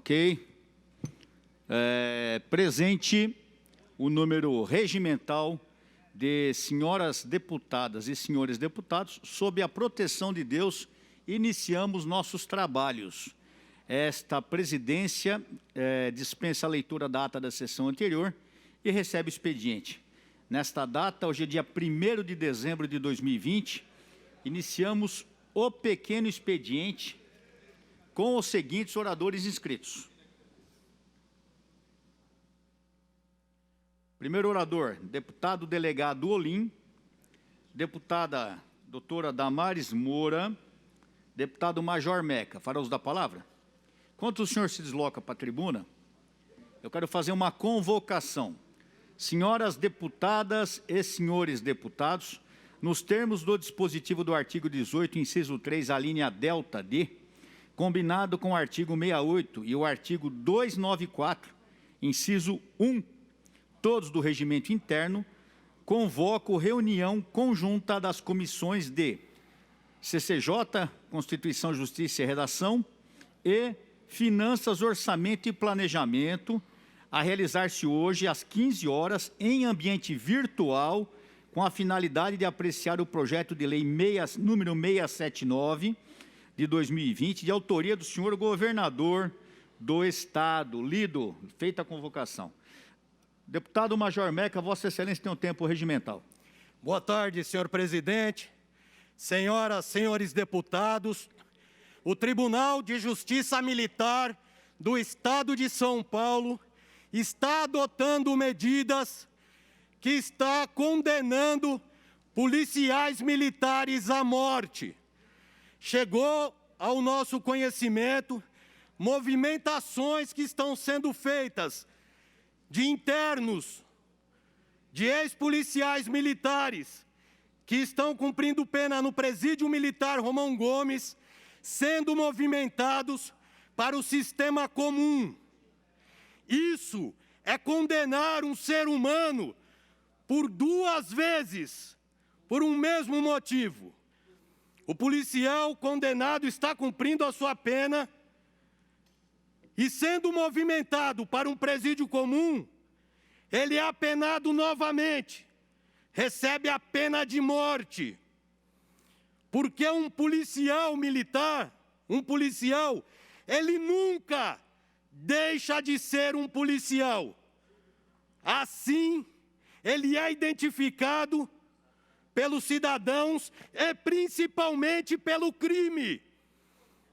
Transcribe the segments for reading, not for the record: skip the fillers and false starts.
Ok. Presente o número regimental de senhoras deputadas e senhores deputados, sob a proteção de Deus, iniciamos nossos trabalhos. Esta presidência dispensa a leitura da ata da sessão anterior e recebe o expediente. Nesta data, hoje é dia 1º de dezembro de 2020, iniciamos o pequeno expediente com os seguintes oradores inscritos. Primeiro orador, deputado delegado Olim, deputada doutora Damares Moura, deputado Major Meca. Fará uso da palavra? Enquanto o senhor se desloca para a tribuna, eu quero fazer uma convocação. Senhoras deputadas e senhores deputados, nos termos do dispositivo do artigo 18, inciso 3, a linha delta D, combinado com o artigo 68 e o artigo 294, inciso 1, todos do regimento interno, convoco reunião conjunta das comissões de CCJ, Constituição, Justiça e Redação, e Finanças, Orçamento e Planejamento, a realizar-se hoje às 15 horas em ambiente virtual, com a finalidade de apreciar o projeto de lei número 679 de 2020, de autoria do senhor governador do Estado. Lido, feita a convocação. Deputado Major Meca, Vossa Excelência tem um tempo regimental. Boa tarde, senhor presidente, senhoras, senhores deputados. O Tribunal de Justiça Militar do Estado de São Paulo está adotando medidas que está condenando policiais militares à morte. Chegou ao nosso conhecimento movimentações que estão sendo feitas de internos, de ex-policiais militares que estão cumprindo pena no Presídio Militar Romão Gomes, sendo movimentados para o sistema comum. Isso é condenar um ser humano por 2 vezes, por um mesmo motivo. O policial condenado está cumprindo a sua pena e sendo movimentado para um presídio comum, ele é apenado novamente, recebe a pena de morte. Porque um policial militar, ele nunca deixa de ser um policial. Assim, ele é identificado pelos cidadãos e principalmente pelo crime.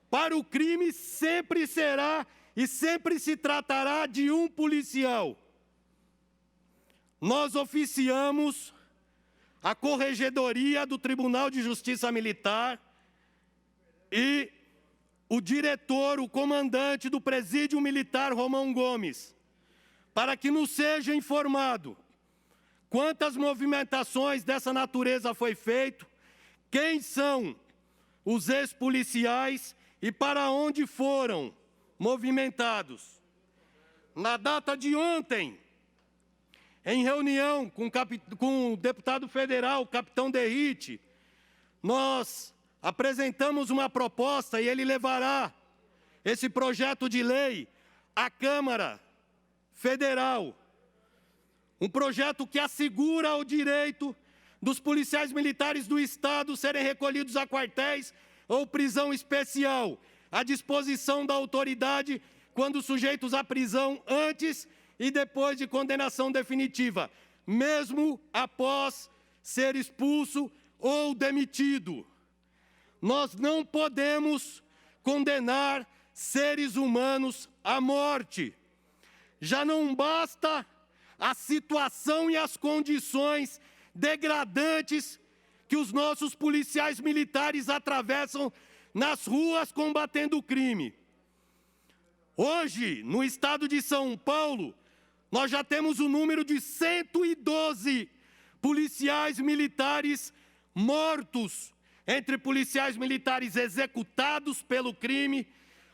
Para o crime sempre será e sempre se tratará de um policial. Nós oficiamos a Corregedoria do Tribunal de Justiça Militar e o diretor, o comandante do Presídio Militar Romão Gomes, para que nos seja informado quantas movimentações dessa natureza foi feito, quem são os ex-policiais e para onde foram movimentados. Na data de ontem, em reunião com o deputado federal, capitão Derrite, nós apresentamos uma proposta e ele levará esse projeto de lei à Câmara Federal. Um projeto que assegura o direito dos policiais militares do Estado serem recolhidos a quartéis ou prisão especial, à disposição da autoridade quando sujeitos à prisão antes e depois de condenação definitiva, mesmo após ser expulso ou demitido. Nós não podemos condenar seres humanos à morte. Já não basta a situação e as condições degradantes que os nossos policiais militares atravessam nas ruas combatendo o crime. Hoje, no estado de São Paulo, nós já temos o número de 112 policiais militares mortos, entre policiais militares executados pelo crime,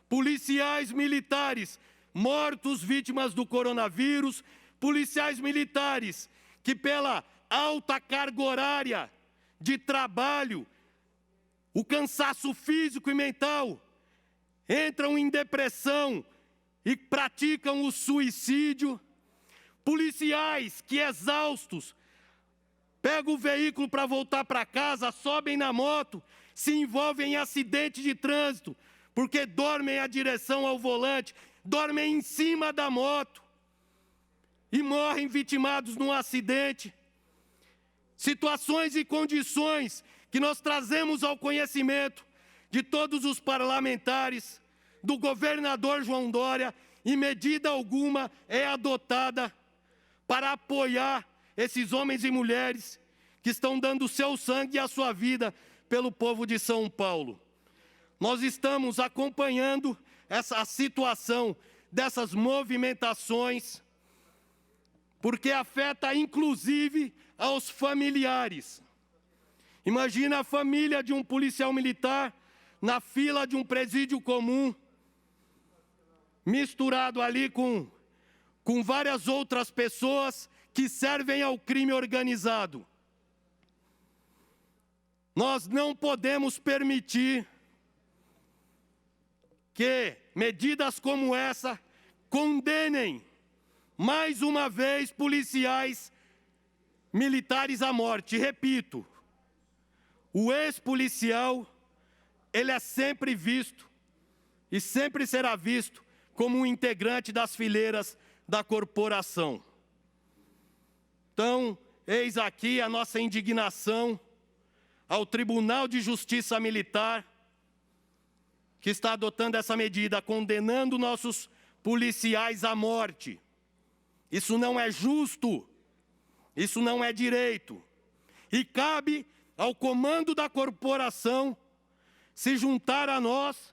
policiais militares mortos vítimas do coronavírus, policiais militares que pela alta carga horária de trabalho, o cansaço físico e mental, entram em depressão e praticam o suicídio, policiais que, exaustos, pegam o veículo para voltar para casa, sobem na moto, se envolvem em acidente de trânsito, porque dormem a direção ao volante, dormem em cima da moto e morrem vitimados num acidente. Situações e condições que nós trazemos ao conhecimento de todos os parlamentares, do governador João Dória, e medida alguma é adotada para apoiar esses homens e mulheres que estão dando o seu sangue e a sua vida pelo povo de São Paulo. Nós estamos acompanhando essa situação dessas movimentações, porque afeta inclusive aos familiares. Imagina a família de um policial militar na fila de um presídio comum, misturado ali com várias outras pessoas que servem ao crime organizado. Nós não podemos permitir que medidas como essa condenem mais uma vez policiais militares à morte. Repito, o ex-policial, ele é sempre visto e sempre será visto como um integrante das fileiras da corporação. Então, eis aqui a nossa indignação ao Tribunal de Justiça Militar, que está adotando essa medida, condenando nossos policiais à morte. Isso não é justo, isso não é direito. E cabe ao comando da corporação se juntar a nós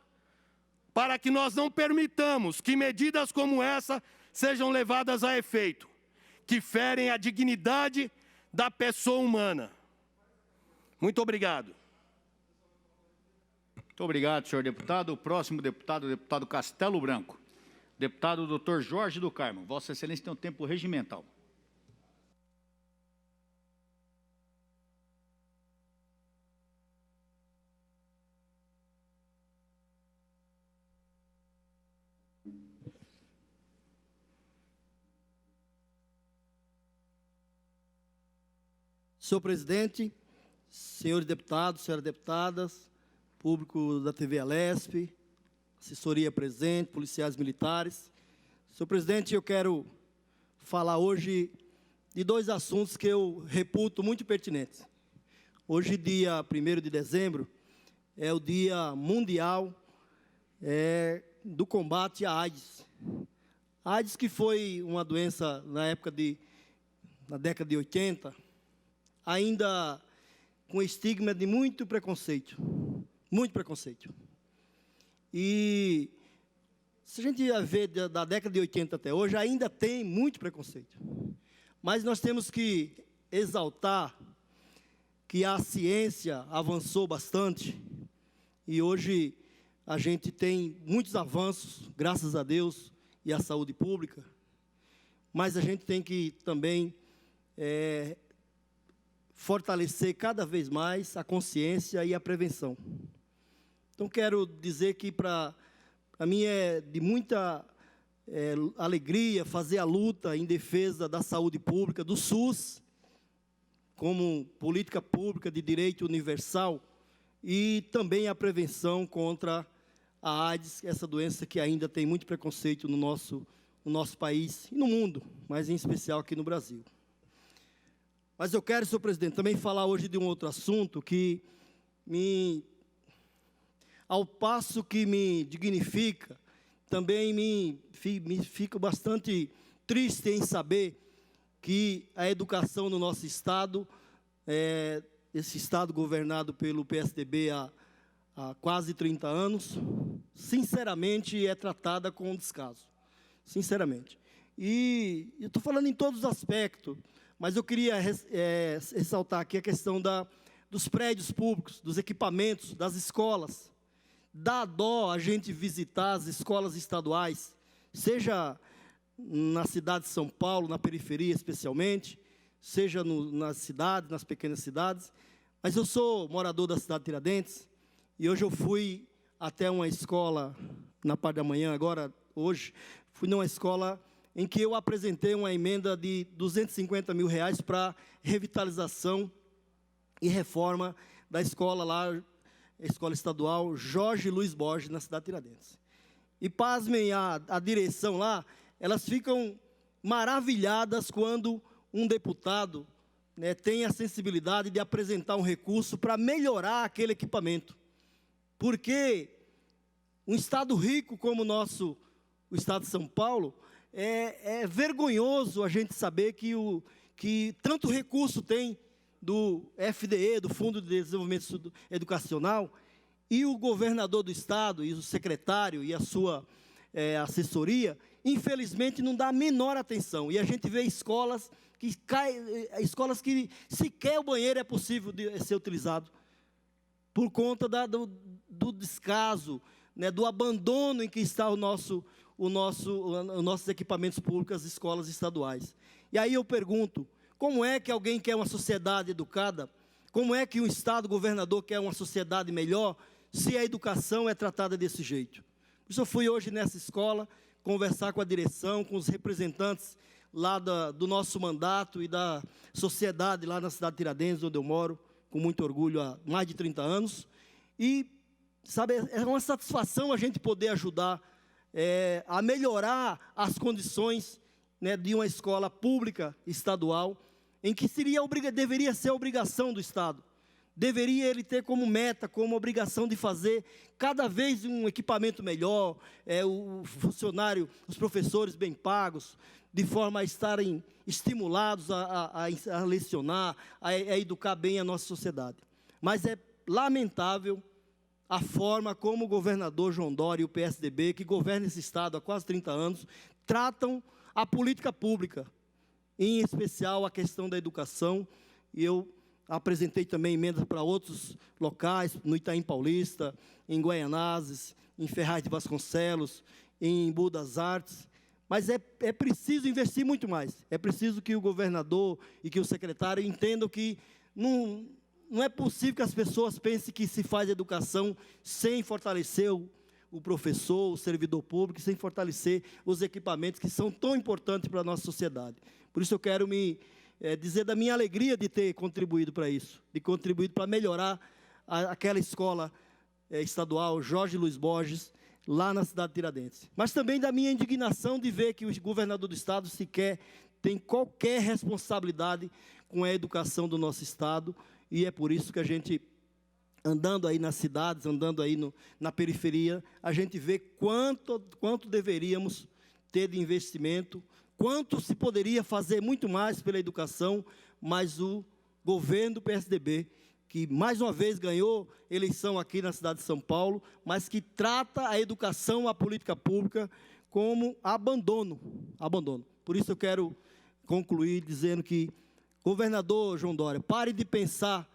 para que nós não permitamos que medidas como essa sejam levadas a efeito, que ferem a dignidade da pessoa humana. Muito obrigado. Muito obrigado, senhor deputado. O próximo deputado, o deputado Castelo Branco. Deputado Dr. Jorge do Carmo. Vossa Excelência tem um tempo regimental. Senhor presidente, senhores deputados, senhoras deputadas, público da TV Alesp, assessoria presente, policiais militares. Senhor presidente, eu quero falar hoje de dois assuntos que eu reputo muito pertinentes. Hoje, dia 1º de dezembro, é o Dia Mundial do Combate à AIDS. A AIDS, que foi uma doença na década de 80, ainda com estigma de muito preconceito. Muito preconceito. E se a gente ia ver da década de 80 até hoje, ainda tem muito preconceito. Mas nós temos que exaltar que a ciência avançou bastante e hoje a gente tem muitos avanços, graças a Deus, e à saúde pública. Mas a gente tem que também fortalecer cada vez mais a consciência e a prevenção. Então, quero dizer que para mim é de muita alegria fazer a luta em defesa da saúde pública, do SUS, como política pública de direito universal, e também a prevenção contra a AIDS, essa doença que ainda tem muito preconceito no nosso país e no mundo, mas em especial aqui no Brasil. Mas eu quero, senhor presidente, também falar hoje de um outro assunto que ao passo que me dignifica, também me fico bastante triste em saber que a educação no nosso Estado, esse Estado governado pelo PSDB há quase 30 anos, sinceramente é tratada com descaso. Sinceramente. E eu estou falando em todos os aspectos, mas eu queria ressaltar aqui a questão dos prédios públicos, dos equipamentos, das escolas. Dá dó a gente visitar as escolas estaduais, seja na cidade de São Paulo, na periferia especialmente, seja nas cidades, nas pequenas cidades. Mas eu sou morador da cidade de Tiradentes, e hoje eu fui até uma escola, na parte da manhã, agora, hoje, fui numa escola em que eu apresentei uma emenda de R$250 mil para revitalização e reforma da escola lá, a escola estadual Jorge Luiz Borges, na cidade de Tiradentes. E pasmem, a direção lá, elas ficam maravilhadas quando um deputado, né, tem a sensibilidade de apresentar um recurso para melhorar aquele equipamento. Porque um estado rico como o estado de São Paulo, é vergonhoso a gente saber que tanto recurso tem do FDE, do Fundo de Desenvolvimento Educacional, e o governador do estado, e o secretário, e a sua assessoria, infelizmente não dá a menor atenção. E a gente vê escolas que sequer o banheiro é possível ser utilizado, por conta do descaso, né, do abandono em que está os nossos equipamentos públicos, as escolas estaduais. E aí eu pergunto, como é que alguém quer uma sociedade educada? Como é que um estado governador quer uma sociedade melhor, se a educação é tratada desse jeito? Por isso eu fui hoje nessa escola conversar com a direção, com os representantes lá do nosso mandato e da sociedade lá na cidade de Tiradentes, onde eu moro, com muito orgulho há mais de 30 anos. E, sabe, é uma satisfação a gente poder ajudar a melhorar as condições, né, de uma escola pública estadual, em que deveria ser a obrigação do Estado. Deveria ele ter como meta, como obrigação de fazer cada vez um equipamento melhor, o funcionário, os professores bem pagos, de forma a estarem estimulados a lecionar, a educar bem a nossa sociedade. Mas é lamentável a forma como o governador João Dória e o PSDB, que governa esse estado há quase 30 anos, tratam a política pública, em especial a questão da educação. E eu apresentei também emendas para outros locais, no Itaim Paulista, em Guaianazes, em Ferraz de Vasconcelos, em Embu das Artes. Mas é preciso investir muito mais. É preciso que o governador e que o secretário entendam que não é possível que as pessoas pensem que se faz educação sem fortalecer o professor, o servidor público, sem fortalecer os equipamentos que são tão importantes para a nossa sociedade. Por isso eu quero dizer da minha alegria de ter contribuído para isso, de contribuído para melhorar aquela escola estadual Jorge Luiz Borges, lá na cidade de Tiradentes. Mas também da minha indignação de ver que o governador do estado sequer tem qualquer responsabilidade com a educação do nosso estado, e é por isso que a gente, andando aí nas cidades, andando aí na periferia, a gente vê quanto deveríamos ter de investimento, quanto se poderia fazer muito mais pela educação, mas o governo do PSDB, que mais uma vez ganhou eleição aqui na cidade de São Paulo, mas que trata a educação, a política pública, como abandono. Por isso eu quero concluir dizendo que, governador João Dória, pare de pensar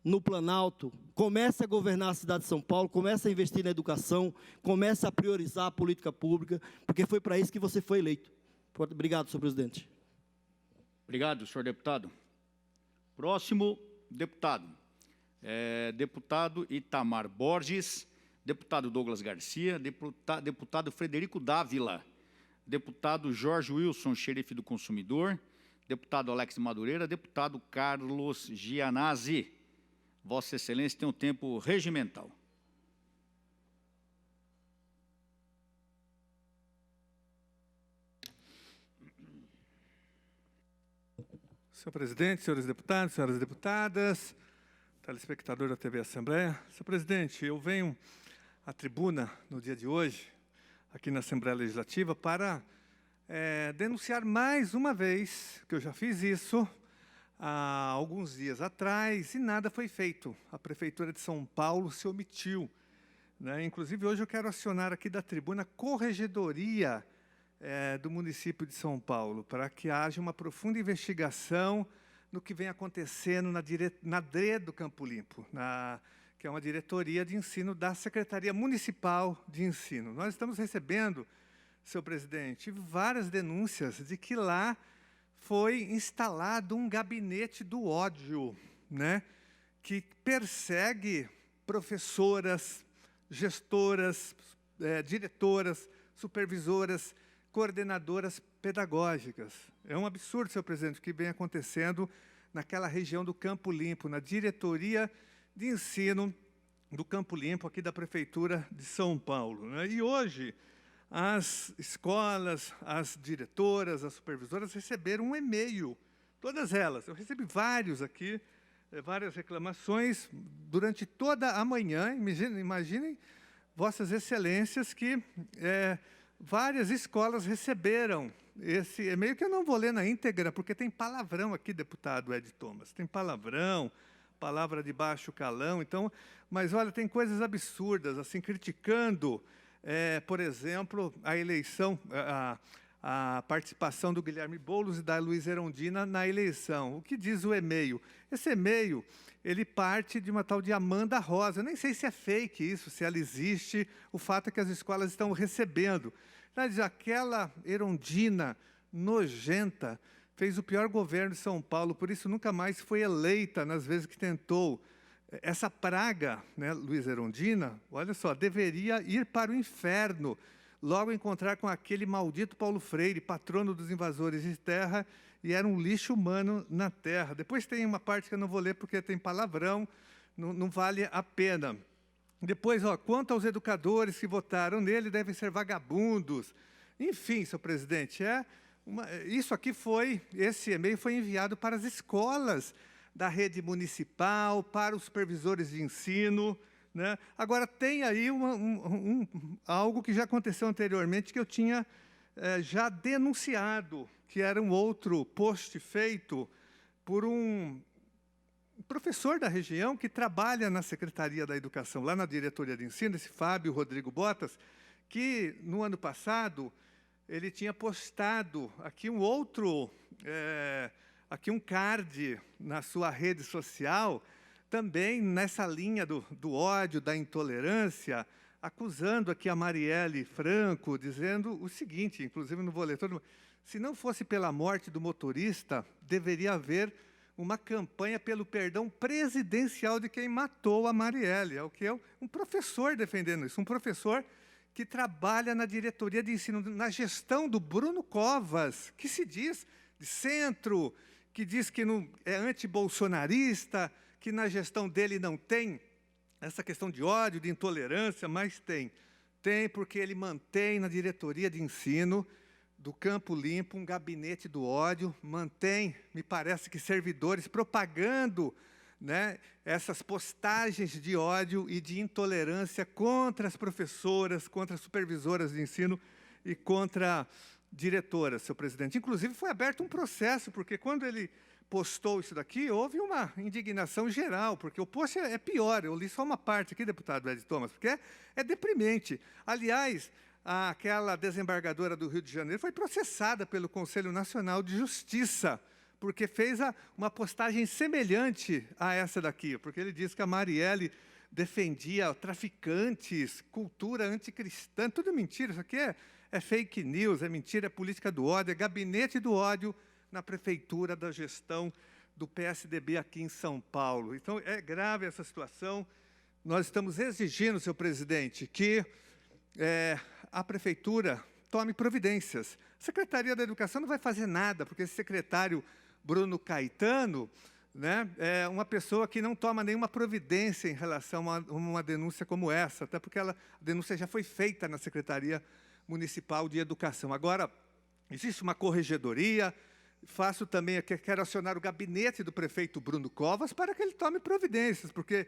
no Planalto, comece a governar a cidade de São Paulo, comece a investir na educação, comece a priorizar a política pública, porque foi para isso que você foi eleito. Obrigado, senhor presidente. Obrigado, senhor deputado. Próximo deputado. Deputado Itamar Borges, deputado Douglas Garcia, deputado Frederico Dávila, deputado Jorge Wilson, xerife do consumidor, deputado Alex Madureira, deputado Carlos Gianazzi. Vossa Excelência tem um tempo regimental. Senhor presidente, senhores deputados, senhoras deputadas, telespectador da TV Assembleia. Senhor presidente, eu venho à tribuna no dia de hoje, aqui na Assembleia Legislativa, para denunciar mais uma vez, que eu já fiz isso há alguns dias atrás, e nada foi feito. A Prefeitura de São Paulo se omitiu, né? Inclusive, hoje eu quero acionar aqui da tribuna a Corregedoria do município de São Paulo, para que haja uma profunda investigação no que vem acontecendo na DRE do Campo Limpo, que é uma diretoria de ensino da Secretaria Municipal de Ensino. Nós estamos recebendo, senhor presidente, várias denúncias de que lá foi instalado um gabinete do ódio, né, que persegue professoras, gestoras, diretoras, supervisoras, coordenadoras pedagógicas. É um absurdo, senhor presidente, o que vem acontecendo naquela região do Campo Limpo, na diretoria de ensino do Campo Limpo, aqui da Prefeitura de São Paulo, né? E hoje, as escolas, as diretoras, as supervisoras receberam um e-mail, todas elas. Eu recebi vários aqui, várias reclamações durante toda a manhã. Imaginem, vossas excelências, que várias escolas receberam esse e-mail, que eu não vou ler na íntegra, porque tem palavrão aqui, deputado Ed Thomas. Tem palavrão, palavra de baixo calão. Então, mas, olha, tem coisas absurdas, assim, criticando, por exemplo, a eleição, a participação do Guilherme Boulos e da Luísa Erundina na eleição. O que diz o e-mail? Esse e-mail, ele parte de uma tal de Amanda Rosa. Eu nem sei se é fake isso, se ela existe. O fato é que as escolas estão recebendo. Ela diz, aquela Erundina nojenta fez o pior governo de São Paulo, por isso nunca mais foi eleita nas vezes que tentou. Essa praga, né, Luísa Erundina, olha só, deveria ir para o inferno, logo encontrar com aquele maldito Paulo Freire, patrono dos invasores de terra, e era um lixo humano na terra. Depois tem uma parte que eu não vou ler porque tem palavrão, não vale a pena. Depois, ó, quanto aos educadores que votaram nele, devem ser vagabundos. Enfim, senhor presidente, esse e-mail foi enviado para as escolas da rede municipal, para os supervisores de ensino, né? Agora, tem aí algo que já aconteceu anteriormente, que eu tinha já denunciado, que era um outro post feito por um professor da região que trabalha na Secretaria da Educação, lá na Diretoria de Ensino, esse Fábio Rodrigo Botas, que, no ano passado, ele tinha postado aqui aqui um card na sua rede social, também nessa linha do ódio, da intolerância, acusando aqui a Marielle Franco, dizendo o seguinte, inclusive não vou ler todo, se não fosse pela morte do motorista, deveria haver uma campanha pelo perdão presidencial de quem matou a Marielle. É o que é um professor defendendo isso, um professor que trabalha na diretoria de ensino, na gestão do Bruno Covas, que se diz de centro, que diz que não é antibolsonarista, que na gestão dele não tem essa questão de ódio, de intolerância, mas tem. Tem porque ele mantém na diretoria de ensino do Campo Limpo um gabinete do ódio, mantém, me parece que servidores propagando, né, essas postagens de ódio e de intolerância contra as professoras, contra as supervisoras de ensino e contra diretoras, senhor presidente. Inclusive, foi aberto um processo, porque quando ele postou isso daqui, houve uma indignação geral, porque o post é pior. Eu li só uma parte aqui, deputado Ed Thomas, porque é deprimente. Aliás, aquela desembargadora do Rio de Janeiro foi processada pelo Conselho Nacional de Justiça, porque fez uma postagem semelhante a essa daqui, porque ele disse que a Marielle defendia traficantes, cultura anticristã, tudo mentira, isso aqui é fake news, é mentira, é política do ódio, é gabinete do ódio na prefeitura da gestão do PSDB aqui em São Paulo. Então, é grave essa situação. Nós estamos exigindo, senhor presidente, que a prefeitura tome providências. A Secretaria da Educação não vai fazer nada, porque esse secretário Bruno Caetano, né, é uma pessoa que não toma nenhuma providência em relação a uma denúncia como essa, até porque a denúncia já foi feita na Secretaria Municipal de Educação. Agora, existe uma corregedoria, quero acionar o gabinete do prefeito Bruno Covas para que ele tome providências, porque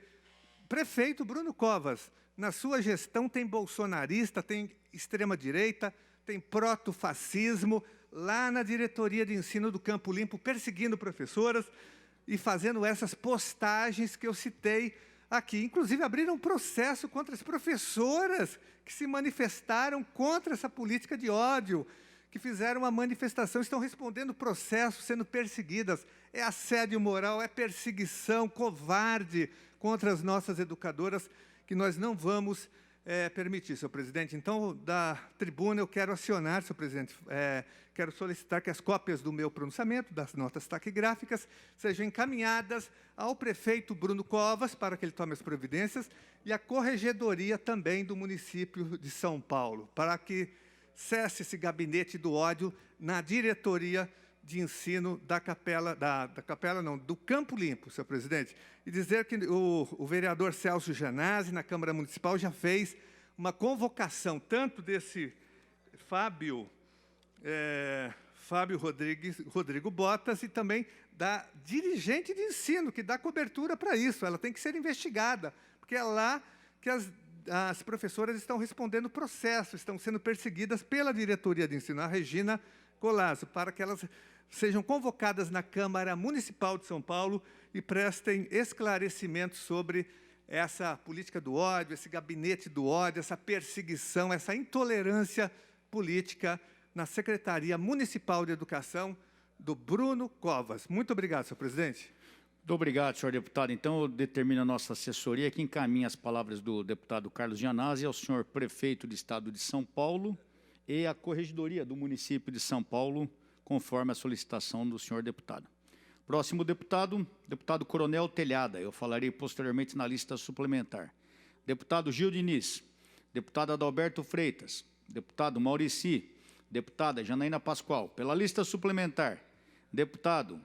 prefeito Bruno Covas, na sua gestão tem bolsonarista, tem extrema-direita, tem protofascismo, lá na diretoria de ensino do Campo Limpo, perseguindo professoras e fazendo essas postagens que eu citei aqui. Inclusive, abriram um processo contra as professoras que se manifestaram contra essa política de ódio, que fizeram uma manifestação, estão respondendo processo, sendo perseguidas. É assédio moral, é perseguição covarde contra as nossas educadoras, que nós não vamos permitir, senhor presidente. Então, da tribuna, eu quero acionar, senhor presidente, quero solicitar que as cópias do meu pronunciamento, das notas taquigráficas, sejam encaminhadas ao prefeito Bruno Covas, para que ele tome as providências, e à corregedoria também do município de São Paulo, para que cesse esse gabinete do ódio na diretoria de ensino do Campo Limpo, senhor presidente, e dizer que o vereador Celso Janazzi, na Câmara Municipal, já fez uma convocação, tanto desse Fábio Rodrigo Botas, e também da dirigente de ensino, que dá cobertura para isso. Ela tem que ser investigada, porque é lá que as professoras estão respondendo processo, estão sendo perseguidas pela diretoria de ensino, a Regina Colasso, para que elas sejam convocadas na Câmara Municipal de São Paulo e prestem esclarecimentos sobre essa política do ódio, esse gabinete do ódio, essa perseguição, essa intolerância política na Secretaria Municipal de Educação do Bruno Covas. Muito obrigado, senhor presidente. Muito obrigado, senhor deputado. Então, eu determino a nossa assessoria que encaminha as palavras do deputado Carlos Janazzi ao senhor prefeito do Estado de São Paulo e à corregedoria do município de São Paulo, conforme a solicitação do senhor deputado. Próximo deputado, deputado Coronel Telhada. Eu falarei posteriormente na lista suplementar. Deputado Gil Diniz, deputado Adalberto Freitas, deputado Maurici, deputada Janaína Pascoal. Pela lista suplementar, deputado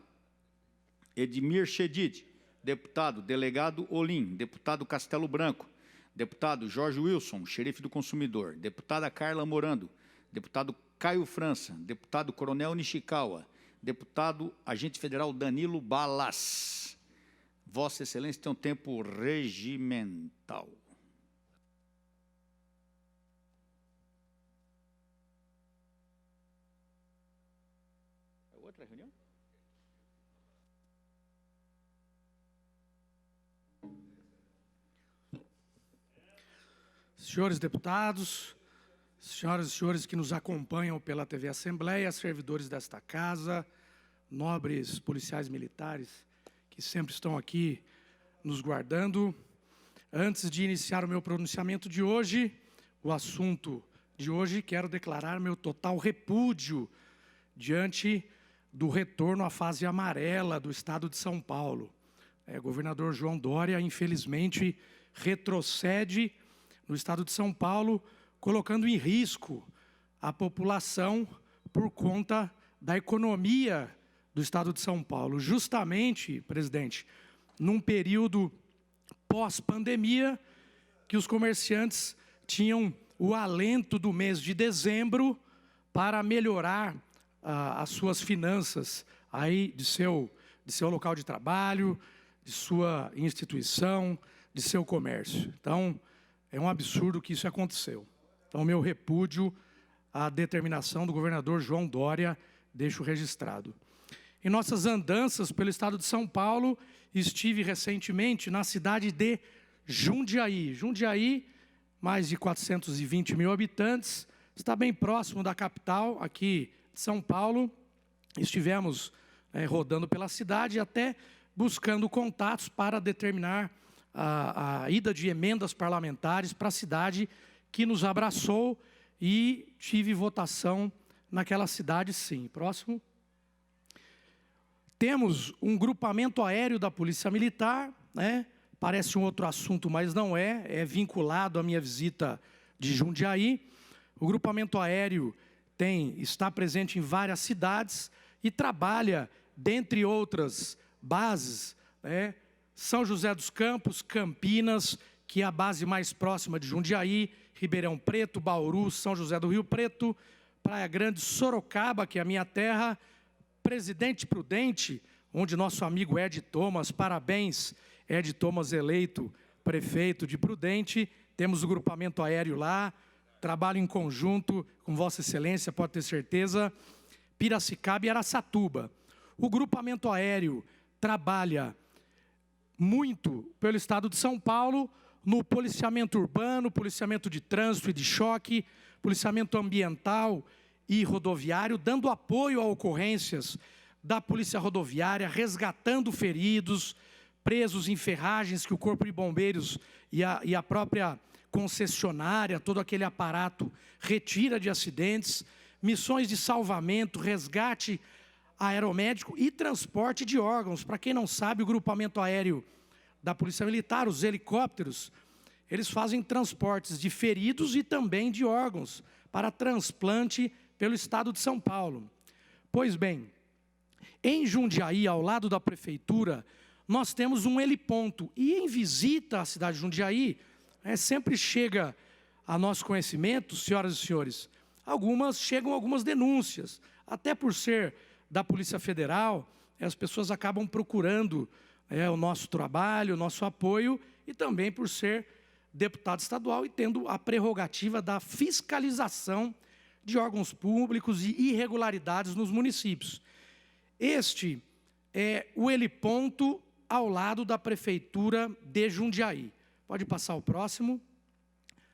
Edmir Chedid, deputado Delegado Olim, deputado Castelo Branco, deputado Jorge Wilson, xerife do consumidor, deputada Carla Morando, deputado Caio França, deputado Coronel Nishikawa, deputado agente federal Danilo Balas. Vossa Excelência tem um tempo regimental. Outra reunião? Senhores deputados, senhoras e senhores que nos acompanham pela TV Assembleia, servidores desta casa, nobres policiais militares que sempre estão aqui nos guardando. Antes de iniciar o meu pronunciamento de hoje, o assunto de hoje, quero declarar meu total repúdio diante do retorno à fase amarela do Estado de São Paulo. O governador João Dória, infelizmente, retrocede no Estado de São Paulo, colocando em risco a população por conta da economia do Estado de São Paulo. Justamente, presidente, num período pós-pandemia, que os comerciantes tinham o alento do mês de dezembro para melhorar as suas finanças aí de seu local de trabalho, de sua instituição, de seu comércio. Então, é um absurdo que isso aconteceu. Então, meu repúdio à determinação do governador João Dória, deixo registrado. Em nossas andanças pelo Estado de São Paulo, estive recentemente na cidade de Jundiaí. Jundiaí, mais de 420 mil habitantes, está bem próximo da capital, aqui de São Paulo. Estivemos rodando pela cidade, até buscando contatos para determinar a ida de emendas parlamentares para a cidade, que nos abraçou, e tive votação naquela cidade, sim. Próximo. Temos um grupamento aéreo da Polícia Militar, parece um outro assunto, mas não é vinculado à minha visita de Jundiaí. O grupamento aéreo está presente em várias cidades e trabalha, dentre outras bases, São José dos Campos, Campinas, que é a base mais próxima de Jundiaí, Ribeirão Preto, Bauru, São José do Rio Preto, Praia Grande, Sorocaba, que é a minha terra, Presidente Prudente, onde nosso amigo Ed Thomas, parabéns, Ed Thomas eleito prefeito de Prudente, temos o grupamento aéreo lá, trabalho em conjunto com Vossa Excelência, pode ter certeza, Piracicaba e Araçatuba. O grupamento aéreo trabalha muito pelo Estado de São Paulo, no policiamento urbano, policiamento de trânsito e de choque, policiamento ambiental e rodoviário, dando apoio a ocorrências da Polícia Rodoviária, resgatando feridos, presos em ferragens que o Corpo de Bombeiros e a própria concessionária, todo aquele aparato, retira de acidentes, missões de salvamento, resgate aeromédico e transporte de órgãos. Para quem não sabe, o grupamento aéreo da Polícia Militar, os helicópteros, eles fazem transportes de feridos e também de órgãos para transplante pelo Estado de São Paulo. Pois bem, em Jundiaí, ao lado da prefeitura, nós temos um heliponto. E em visita à cidade de Jundiaí, sempre chega a nosso conhecimento, senhoras e senhores, chegam algumas denúncias. Até por ser da Polícia Federal, as pessoas acabam procurando o nosso trabalho, o nosso apoio, e também por ser deputado estadual e tendo a prerrogativa da fiscalização de órgãos públicos e irregularidades nos municípios. Este é o heliponto ao lado da Prefeitura de Jundiaí. Pode passar o próximo.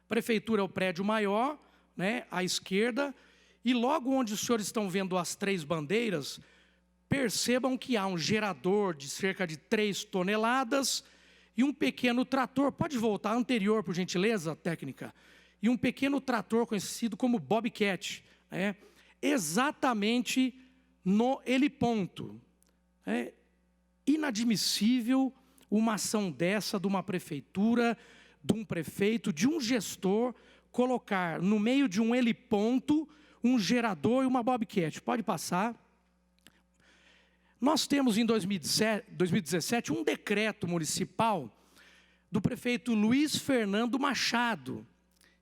Prefeitura é o prédio maior, à esquerda, e logo onde os senhores estão vendo as 3 bandeiras, percebam que há um gerador de cerca de 3 toneladas e um pequeno trator. Pode voltar anterior, por gentileza, técnica? E um pequeno trator conhecido como Bobcat, exatamente no heliponto. É inadmissível uma ação dessa de uma prefeitura, de um prefeito, de um gestor, colocar no meio de um heliponto um gerador e uma Bobcat. Pode passar. Nós temos em 2017 um decreto municipal do prefeito Luiz Fernando Machado.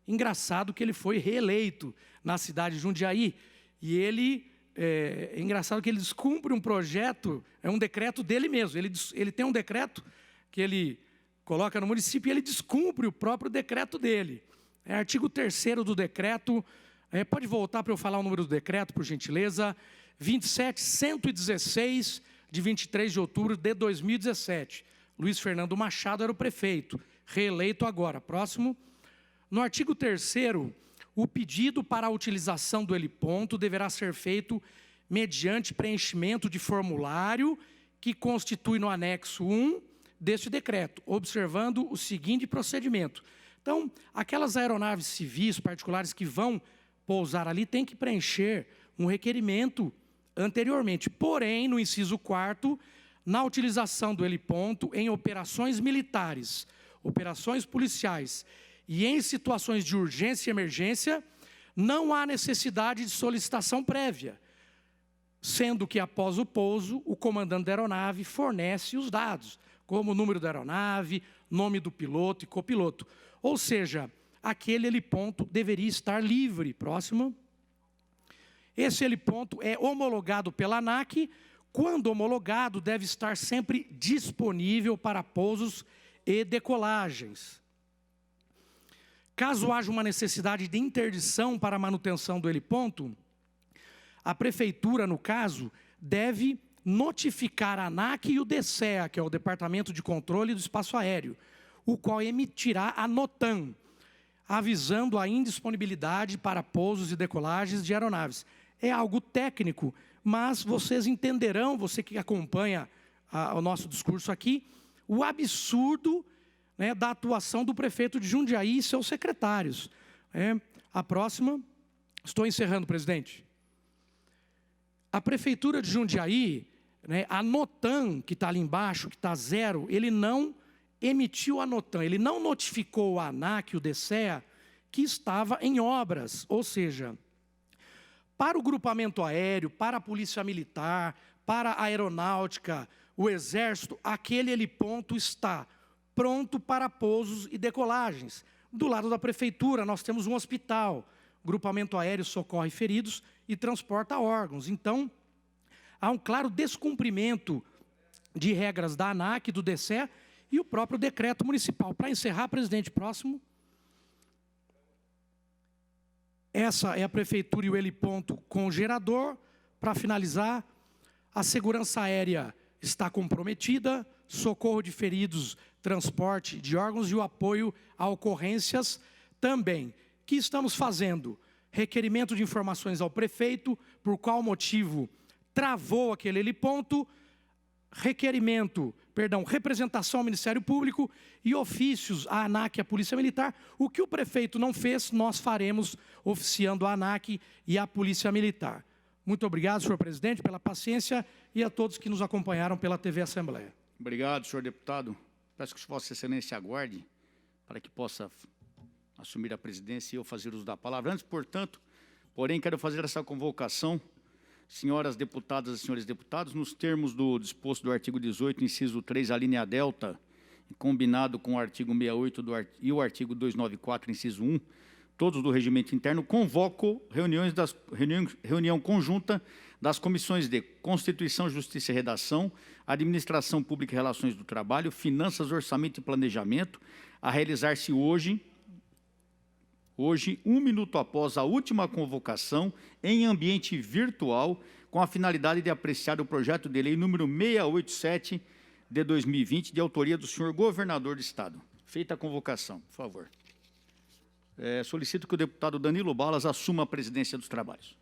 Engraçado que ele foi reeleito na cidade de Jundiaí. E é engraçado que ele descumpre um projeto, é um decreto dele mesmo. Ele tem um decreto que ele coloca no município e ele descumpre o próprio decreto dele. É artigo 3º do decreto. Pode voltar para eu falar o número do decreto, por gentileza. 27.116, de 23 de outubro de 2017. Luiz Fernando Machado era o prefeito, reeleito agora. Próximo. No artigo 3º, o pedido para a utilização do heliponto deverá ser feito mediante preenchimento de formulário que constitui no anexo 1 deste decreto, observando o seguinte procedimento. Então, aquelas aeronaves civis particulares que vão pousar ali têm que preencher um requerimento anteriormente. Porém, no inciso 4º, na utilização do heliponto em operações militares, operações policiais e em situações de urgência e emergência, não há necessidade de solicitação prévia, sendo que após o pouso, o comandante da aeronave fornece os dados, como o número da aeronave, nome do piloto e copiloto. Ou seja, aquele heliponto deveria estar livre. Próximo. Esse heliponto é homologado pela ANAC. Quando homologado, deve estar sempre disponível para pousos e decolagens. Caso haja uma necessidade de interdição para a manutenção do heliponto, a prefeitura, no caso, deve notificar a ANAC e o DCEA, que é o Departamento de Controle do Espaço Aéreo, o qual emitirá a NOTAM, avisando a indisponibilidade para pousos e decolagens de aeronaves. É algo técnico, mas vocês entenderão, você que acompanha o nosso discurso aqui, o absurdo da atuação do prefeito de Jundiaí e seus secretários. A próxima. Estou encerrando, presidente. A prefeitura de Jundiaí, a NOTAM, que está ali embaixo, que está 0, ele não emitiu a NOTAM, ele não notificou a ANAC, o DCEA, que estava em obras. Ou seja, para o grupamento aéreo, para a polícia militar, para a aeronáutica, o exército, aquele heliponto está pronto para pousos e decolagens. Do lado da prefeitura, nós temos um hospital. O grupamento aéreo socorre feridos e transporta órgãos. Então, há um claro descumprimento de regras da ANAC, do DCE e o próprio decreto municipal. Para encerrar, presidente, próximo. Essa é a prefeitura e o heliponto com gerador. Para finalizar, a segurança aérea está comprometida, socorro de feridos, transporte de órgãos e o apoio a ocorrências também. O que estamos fazendo? Requerimento de informações ao prefeito, por qual motivo travou aquele heliponto, representação ao Ministério Público e ofícios à ANAC e à Polícia Militar. O que o prefeito não fez, nós faremos oficiando a ANAC e a Polícia Militar. Muito obrigado, senhor presidente, pela paciência e a todos que nos acompanharam pela TV Assembleia. Obrigado, senhor deputado. Peço que Vossa Excelência aguarde para que possa assumir a presidência e eu fazer uso da palavra. Antes, portanto, porém, quero fazer essa convocação, senhoras deputadas e senhores deputados, nos termos do disposto do artigo 18, inciso 3, a linha delta, combinado com o artigo 68 e o artigo 294, inciso 1, todos do regimento interno, convoco reunião conjunta das comissões de Constituição, Justiça e Redação, Administração Pública e Relações do Trabalho, Finanças, Orçamento e Planejamento, a realizar-se hoje, 1 minuto após a última convocação, em ambiente virtual, com a finalidade de apreciar o projeto de lei número 687 de 2020, de autoria do senhor governador do Estado. Feita a convocação, por favor. Solicito que o deputado Danilo Balas assuma a presidência dos trabalhos.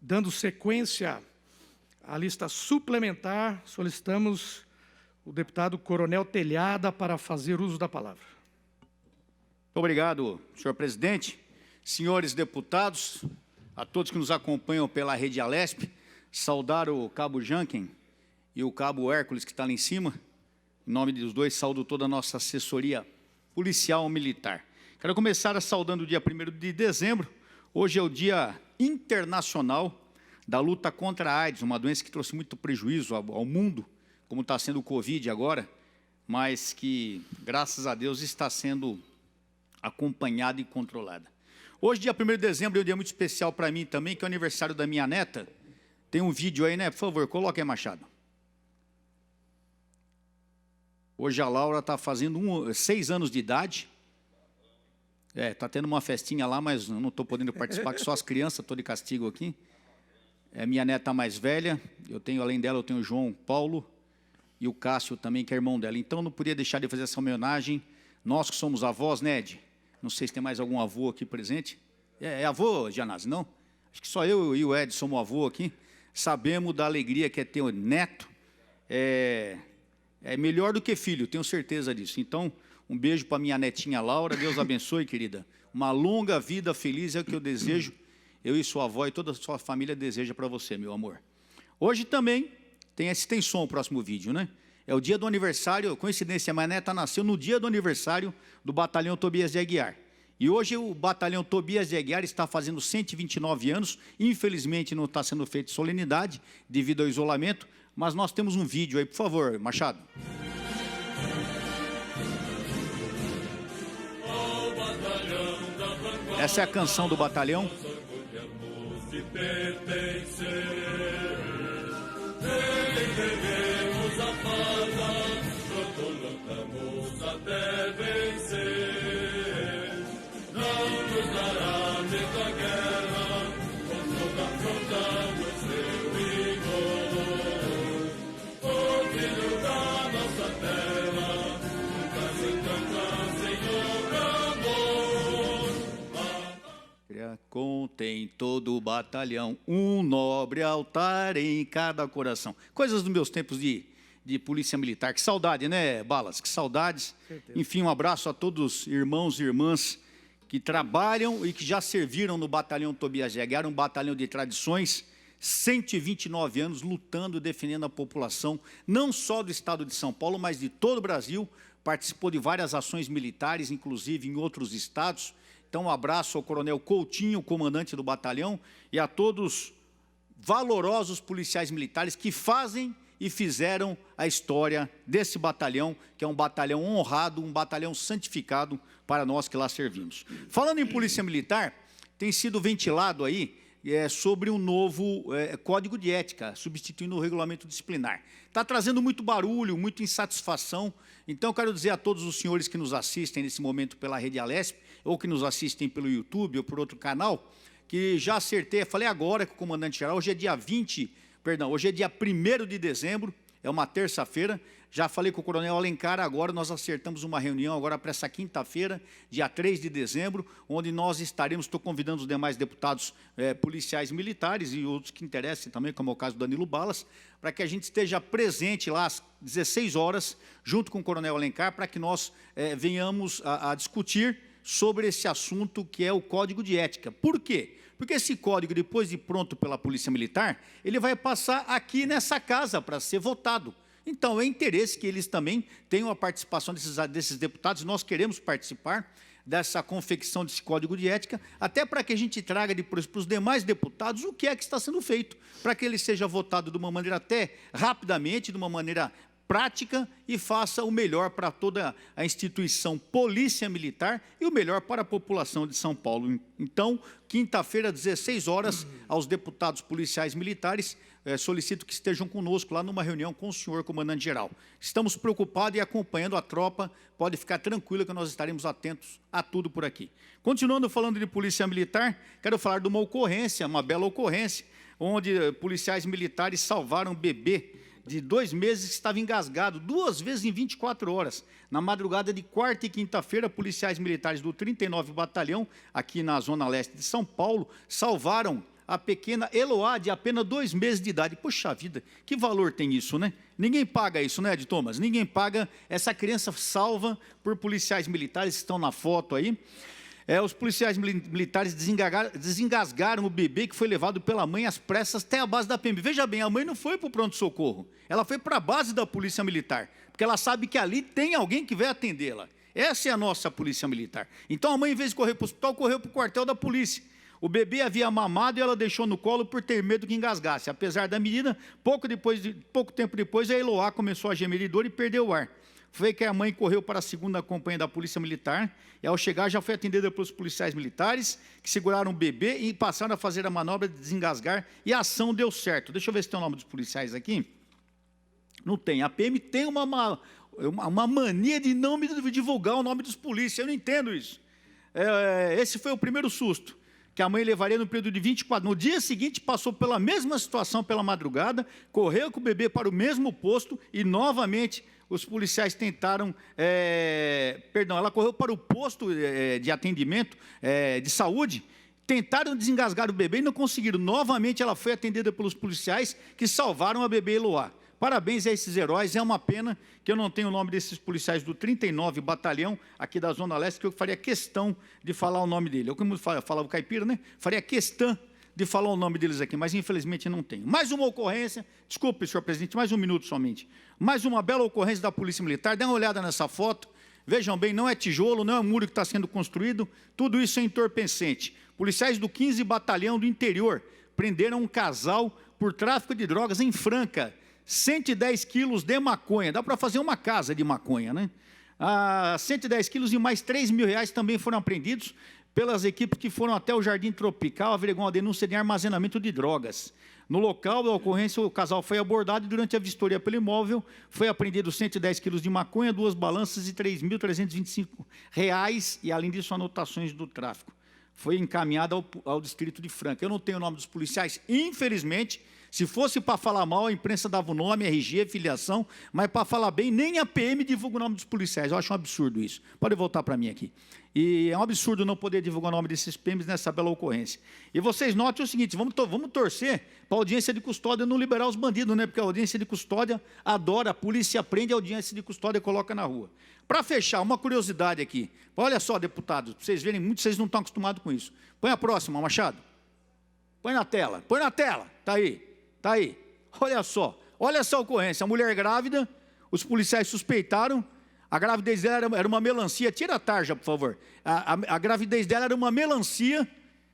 Dando sequência à lista suplementar, solicitamos o deputado Coronel Telhada para fazer uso da palavra. Muito obrigado, senhor presidente. Senhores deputados, a todos que nos acompanham pela rede Alesp, saudar o cabo Janken e o cabo Hércules, que está lá em cima. Em nome dos dois, saúdo toda a nossa assessoria policial militar. Quero começar saudando o dia 1º de dezembro. Hoje é o Dia Internacional da Luta contra a AIDS, uma doença que trouxe muito prejuízo ao mundo, como está sendo o Covid agora, mas que, graças a Deus, está sendo acompanhada e controlada. Hoje, dia 1º de dezembro, é um dia muito especial para mim também, que é o aniversário da minha neta. Tem um vídeo aí, né? Por favor, coloque aí, Machado. Hoje a Laura está fazendo 6 anos de idade. Está tendo uma festinha lá, mas eu não estou podendo participar, que só as crianças, estou de castigo aqui. É minha neta mais velha, além dela, eu tenho o João Paulo e o Cássio também, que é irmão dela. Então, não podia deixar de fazer essa homenagem. Nós que somos avós, né, Ed? Não sei se tem mais algum avô aqui presente. É avô, Janazzi, não? Acho que só eu e o Ed somos avô aqui. Sabemos da alegria que é ter um neto. É melhor do que filho, tenho certeza disso. Então, um beijo para minha netinha Laura. Deus abençoe, querida. Uma longa vida feliz é o que eu desejo. Eu e sua avó e toda a sua família deseja para você, meu amor. Hoje também tem som o próximo vídeo, né? É o dia do aniversário, coincidência, minha neta nasceu no dia do aniversário do Batalhão Tobias de Aguiar. E hoje o Batalhão Tobias de Aguiar está fazendo 129 anos. Infelizmente não está sendo feita solenidade devido ao isolamento, mas nós temos um vídeo aí, por favor, Machado. Essa é a canção do batalhão. Entregamos a farda, lutamos até vencer. Não nos dará medo a guerra, com toda afrontamos seu rigor. O filho da nossa terra, nunca se encanta, Senhor amor. Contém todo o batalhão, um nobre altar em cada coração. Coisas dos meus tempos de polícia militar. Que saudade, né, Balas? Que saudades. Enfim, um abraço a todos os irmãos e irmãs que trabalham e que já serviram no Batalhão Tobias de Aguiar, um batalhão de tradições, 129 anos lutando e defendendo a população, não só do estado de São Paulo, mas de todo o Brasil. Participou de várias ações militares, inclusive em outros estados. Então, um abraço ao coronel Coutinho, comandante do batalhão, e a todos valorosos policiais militares que fazem e fizeram a história desse batalhão, que é um batalhão honrado, um batalhão santificado para nós que lá servimos. Falando em polícia militar, tem sido ventilado aí sobre um novo código de ética, substituindo o regulamento disciplinar. Está trazendo muito barulho, muita insatisfação. Então, eu quero dizer a todos os senhores que nos assistem nesse momento pela Rede Alesp, ou que nos assistem pelo YouTube ou por outro canal, que já acertei, falei agora com o comandante-geral, hoje é dia 1º de dezembro, é uma terça-feira, já falei com o coronel Alencar agora, nós acertamos uma reunião agora para essa quinta-feira, dia 3 de dezembro, onde nós estaremos, estou convidando os demais deputados policiais militares e outros que interessem também, como é o caso do Danilo Balas, para que a gente esteja presente lá às 16 horas, junto com o coronel Alencar, para que nós venhamos a discutir sobre esse assunto que é o Código de Ética. Por quê? Porque esse código, depois de pronto pela Polícia Militar, ele vai passar aqui nessa casa para ser votado. Então, é interesse que eles também tenham a participação desses deputados, nós queremos participar dessa confecção desse código de ética, até para que a gente traga depois para os demais deputados o que é que está sendo feito, para que ele seja votado de uma maneira até rapidamente, de uma maneira prática e faça o melhor para toda a instituição Polícia Militar e o melhor para a população de São Paulo. Então, quinta-feira, 16 horas, aos deputados policiais militares, solicito que estejam conosco lá numa reunião com o senhor comandante-geral. Estamos preocupados e acompanhando a tropa, pode ficar tranquilo que nós estaremos atentos a tudo por aqui. Continuando falando de Polícia Militar, quero falar de uma ocorrência, uma bela ocorrência, onde policiais militares salvaram um bebê de 2 meses que estava engasgado 2 vezes em 24 horas. Na madrugada de quarta e quinta-feira, policiais militares do 39º Batalhão, aqui na Zona Leste de São Paulo, salvaram a pequena Eloá, de apenas 2 meses de idade. Puxa vida, que valor tem isso, né? Ninguém paga isso, né, Ed Thomas? Ninguém paga essa criança salva por policiais militares que estão na foto aí. Os policiais militares desengasgaram o bebê que foi levado pela mãe às pressas até a base da PM. Veja bem, a mãe não foi para o pronto-socorro, ela foi para a base da Polícia Militar, porque ela sabe que ali tem alguém que vai atendê-la. Essa é a nossa Polícia Militar. Então a mãe, em vez de correr para o hospital, correu para o quartel da polícia. O bebê havia mamado e ela deixou no colo por ter medo que engasgasse. Apesar da medida, pouco tempo depois, a Eloá começou a gemer de dor e perdeu o ar. Foi que a mãe correu para a segunda companhia da Polícia Militar e, ao chegar, já foi atendida pelos policiais militares, que seguraram o bebê e passaram a fazer a manobra de desengasgar, e a ação deu certo. Deixa eu ver se tem o nome dos policiais aqui. Não tem. A PM tem uma mania de não me divulgar o nome dos polícias. Eu não entendo isso. Esse foi o primeiro susto que a mãe levaria no período de 24. No dia seguinte, passou pela mesma situação pela madrugada, correu com o bebê para o mesmo posto e, novamente, os policiais tentaram, ela correu para o posto de atendimento de saúde, tentaram desengasgar o bebê e não conseguiram. Novamente ela foi atendida pelos policiais que salvaram a bebê Eloá. Parabéns a esses heróis, é uma pena que eu não tenho o nome desses policiais do 39º Batalhão, aqui da Zona Leste, que eu faria questão de falar o nome dele. Eu, como falava o caipira, né? Faria questão de falar o nome deles aqui, mas infelizmente não tenho. Mais uma ocorrência, desculpe, senhor presidente, mais um minuto somente. Mais uma bela ocorrência da Polícia Militar, dê uma olhada nessa foto, vejam bem, não é tijolo, não é um muro que está sendo construído, tudo isso é entorpecente. Policiais do 15º Batalhão do Interior prenderam um casal por tráfico de drogas em Franca, 110 quilos de maconha, dá para fazer uma casa de maconha, né? 110 quilos e mais R$3 mil também foram apreendidos pelas equipes que foram até o Jardim Tropical averiguar uma denúncia de armazenamento de drogas. No local da ocorrência, o casal foi abordado e, durante a vistoria pelo imóvel, foi apreendido 110 quilos de maconha, 2 balanças e R$3.325, e, além disso, anotações do tráfico. Foi encaminhado ao distrito de Franca. Eu não tenho o nome dos policiais, infelizmente. Se fosse para falar mal, a imprensa dava o nome, RG, filiação, mas para falar bem, nem a PM divulga o nome dos policiais. Eu acho um absurdo isso. Pode voltar para mim aqui. E é um absurdo não poder divulgar o nome desses PMs nessa bela ocorrência. E vocês notem o seguinte, vamos torcer para a audiência de custódia não liberar os bandidos, né? Porque a audiência de custódia adora, a polícia prende, a audiência de custódia coloca na rua. Para fechar, uma curiosidade aqui. Olha só, deputados, para vocês verem, muitos vocês não estão acostumados com isso. Põe a próxima, Machado. Põe na tela, está aí. Está aí, olha só, olha essa ocorrência, a mulher grávida, os policiais suspeitaram, a gravidez dela era uma melancia, tira a tarja, por favor, a gravidez dela era uma melancia,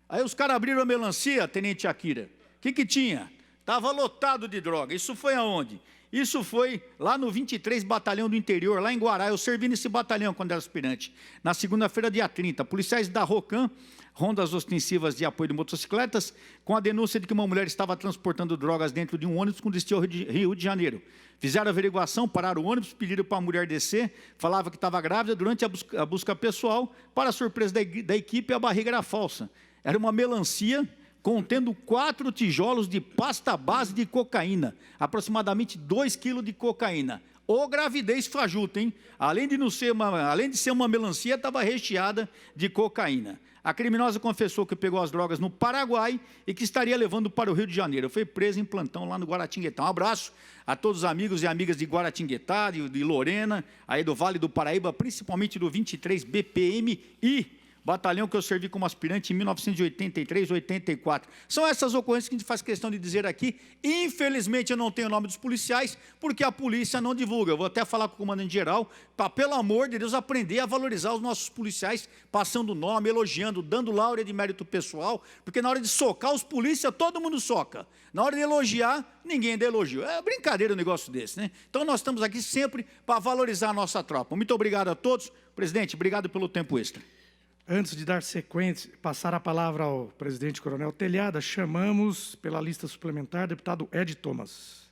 aí os caras abriram a melancia, tenente Akira, o que tinha? Estava lotado de droga, isso foi aonde? Isso foi lá no 23 Batalhão do Interior, lá em Guará, eu servi nesse batalhão quando era aspirante, na segunda-feira, dia 30, policiais da ROCAM, rondas ostensivas de apoio de motocicletas, com a denúncia de que uma mulher estava transportando drogas dentro de um ônibus com destino ao Rio de Janeiro. Fizeram a averiguação, pararam o ônibus, pediram para a mulher descer, falava que estava grávida. Durante a busca pessoal, para a surpresa da equipe, a barriga era falsa. Era uma melancia contendo 4 tijolos de pasta base de cocaína, aproximadamente 2 quilos de cocaína. Ou gravidez fajuta, hein? Além de ser uma melancia, estava recheada de cocaína. A criminosa confessou que pegou as drogas no Paraguai e que estaria levando para o Rio de Janeiro. Foi presa em plantão lá no Guaratinguetá. Um abraço a todos os amigos e amigas de Guaratinguetá, de Lorena, aí do Vale do Paraíba, principalmente do 23 BPM e batalhão que eu servi como aspirante em 1983, 84. São essas ocorrências que a gente faz questão de dizer aqui. Infelizmente, eu não tenho o nome dos policiais, porque a polícia não divulga. Eu vou até falar com o comandante-geral, para, pelo amor de Deus, aprender a valorizar os nossos policiais, passando o nome, elogiando, dando láurea de mérito pessoal, porque na hora de socar os polícias, todo mundo soca. Na hora de elogiar, ninguém dá elogio. É brincadeira um negócio desse, né? Então, nós estamos aqui sempre para valorizar a nossa tropa. Muito obrigado a todos. Presidente, obrigado pelo tempo extra. Antes de dar sequência, passar a palavra ao presidente Coronel Telhada, chamamos pela lista suplementar o deputado Ed Thomas.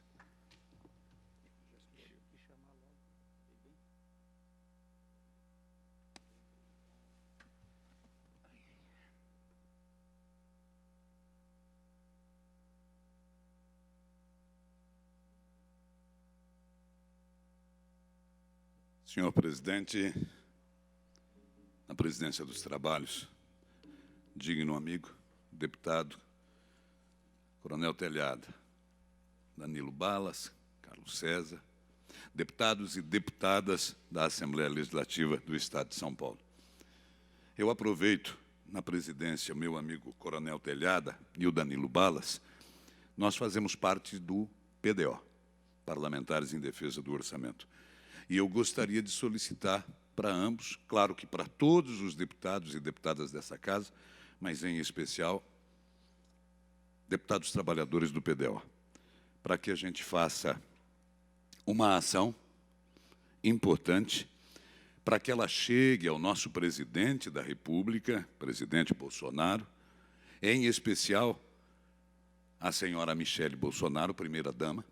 Senhor presidente, na presidência dos trabalhos, digno amigo, deputado, Coronel Telhada, Danilo Balas, Carlos César, deputados e deputadas da Assembleia Legislativa do Estado de São Paulo. Eu aproveito, na presidência, meu amigo Coronel Telhada e o Danilo Balas, nós fazemos parte do PDO, Parlamentares em Defesa do Orçamento. E eu gostaria de solicitar para ambos, claro que para todos os deputados e deputadas dessa casa, mas em especial, deputados trabalhadores do PDO, para que a gente faça uma ação importante para que ela chegue ao nosso presidente da República, presidente Bolsonaro, em especial à senhora Michele Bolsonaro, primeira-dama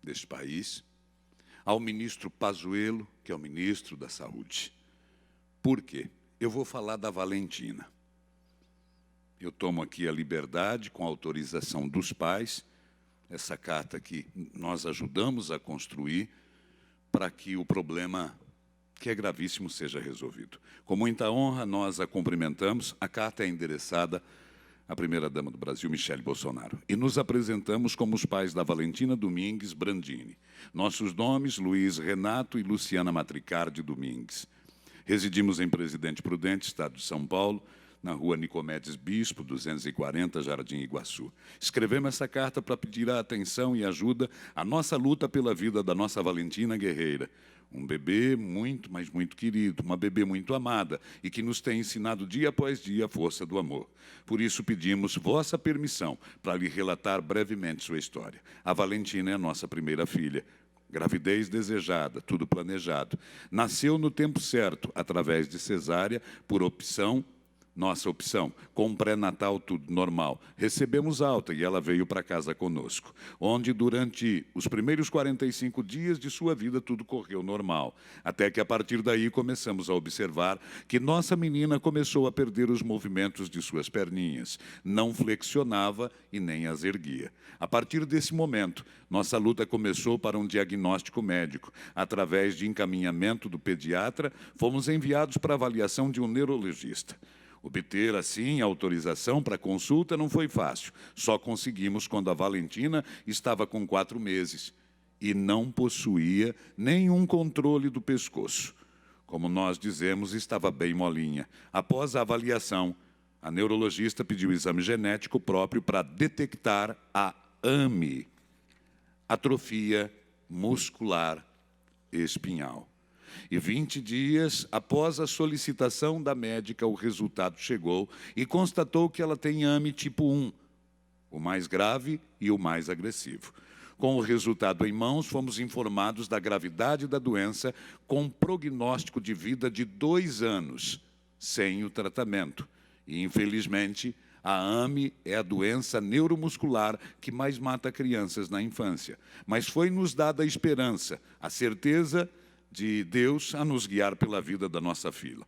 deste país, ao ministro Pazuello, que é o ministro da Saúde. Por quê? Eu vou falar da Valentina. Eu tomo aqui a liberdade, com a autorização dos pais, essa carta que nós ajudamos a construir para que o problema, que é gravíssimo, seja resolvido. Com muita honra, nós a cumprimentamos. A carta é endereçada à primeira-dama do Brasil, Michele Bolsonaro. E nos apresentamos como os pais da Valentina Domingues Brandini. Nossos nomes, Luiz Renato e Luciana Matricardi Domingues. Residimos em Presidente Prudente, Estado de São Paulo, na rua Nicomedes Bispo, 240, Jardim Iguaçu. Escrevemos essa carta para pedir a atenção e ajuda à nossa luta pela vida da nossa Valentina guerreira. Um bebê muito, mas muito querido, uma bebê muito amada e que nos tem ensinado dia após dia a força do amor. Por isso pedimos vossa permissão para lhe relatar brevemente sua história. A Valentina é a nossa primeira filha. Gravidez desejada, tudo planejado. Nasceu no tempo certo, através de cesárea, por opção, nossa opção, com um pré-natal tudo normal. Recebemos alta e ela veio para casa conosco, onde durante os primeiros 45 dias de sua vida tudo correu normal, até que a partir daí começamos a observar que nossa menina começou a perder os movimentos de suas perninhas, não flexionava e nem as erguia. A partir desse momento, nossa luta começou para um diagnóstico médico. Através de encaminhamento do pediatra, fomos enviados para avaliação de um neurologista. Obter, assim, a autorização para consulta não foi fácil. Só conseguimos quando a Valentina estava com 4 meses e não possuía nenhum controle do pescoço. Como nós dizemos, estava bem molinha. Após a avaliação, a neurologista pediu o exame genético próprio para detectar a AME, atrofia muscular espinhal. E 20 dias após a solicitação da médica, o resultado chegou e constatou que ela tem AME tipo 1, o mais grave e o mais agressivo. Com o resultado em mãos, fomos informados da gravidade da doença, com prognóstico de vida de 2 anos, sem o tratamento. E, infelizmente, a AME é a doença neuromuscular que mais mata crianças na infância. Mas foi-nos dada a esperança, a certeza de Deus a nos guiar pela vida da nossa filha.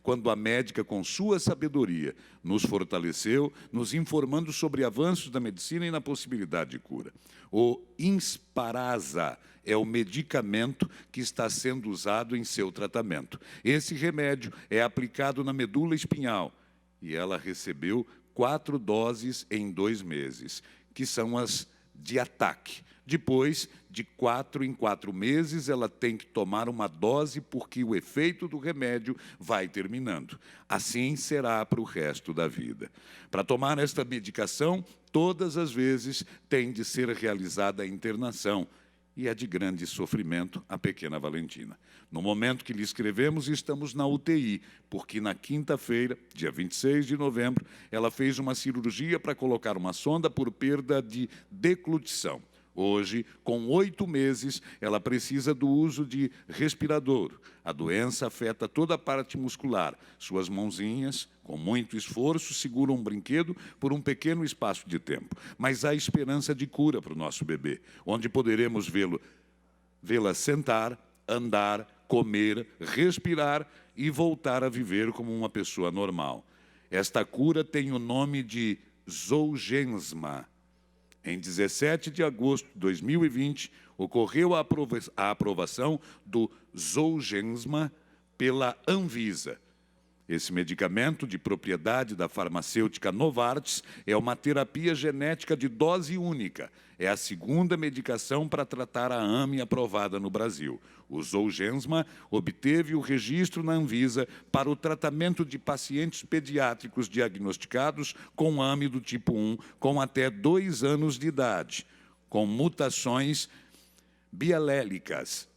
Quando a médica, com sua sabedoria, nos fortaleceu, nos informando sobre avanços da medicina e na possibilidade de cura. O Insparaza é o medicamento que está sendo usado em seu tratamento. Esse remédio é aplicado na medula espinhal e ela recebeu 4 doses em 2 meses, que são as de ataque. Depois, de 4 em 4 meses, ela tem que tomar uma dose porque o efeito do remédio vai terminando. Assim será para o resto da vida. Para tomar esta medicação, todas as vezes tem de ser realizada a internação. E é de grande sofrimento a pequena Valentina. No momento que lhe escrevemos, estamos na UTI, porque na quinta-feira, dia 26 de novembro, ela fez uma cirurgia para colocar uma sonda por perda de deglutição. Hoje, com 8 meses, ela precisa do uso de respirador. A doença afeta toda a parte muscular. Suas mãozinhas, com muito esforço, seguram um brinquedo por um pequeno espaço de tempo. Mas há esperança de cura para o nosso bebê, onde poderemos vê-la sentar, andar, comer, respirar e voltar a viver como uma pessoa normal. Esta cura tem o nome de Zolgensma. Em 17 de agosto de 2020, ocorreu a aprovação do Zolgensma pela Anvisa. Esse medicamento, de propriedade da farmacêutica Novartis, é uma terapia genética de dose única. É a segunda medicação para tratar a AME aprovada no Brasil. O Zolgensma obteve o registro na Anvisa para o tratamento de pacientes pediátricos diagnosticados com AME do tipo 1, com até 2 anos de idade, com mutações bialélicas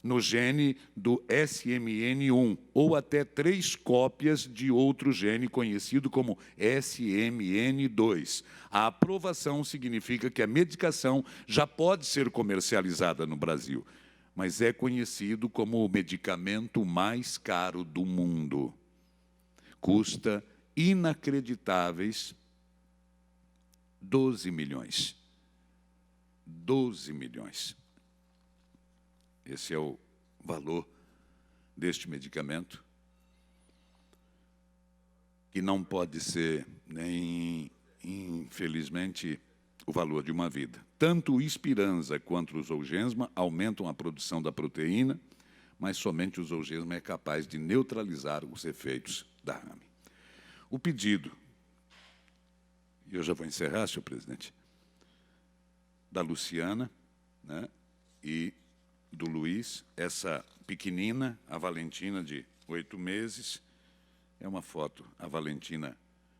no gene do SMN1, ou até 3 cópias de outro gene conhecido como SMN2. A aprovação significa que a medicação já pode ser comercializada no Brasil, mas é conhecido como o medicamento mais caro do mundo. Custa inacreditáveis 12 milhões. 12 milhões. Esse é o valor deste medicamento, que não pode ser nem, infelizmente, o valor de uma vida. Tanto o Spinraza quanto o Zolgensma aumentam a produção da proteína, mas somente o Zolgensma é capaz de neutralizar os efeitos da AME. O pedido, e eu já vou encerrar, senhor presidente, da Luciana, né, e do Luiz, essa pequenina, a Valentina, de 8 meses, é uma foto, a Valentina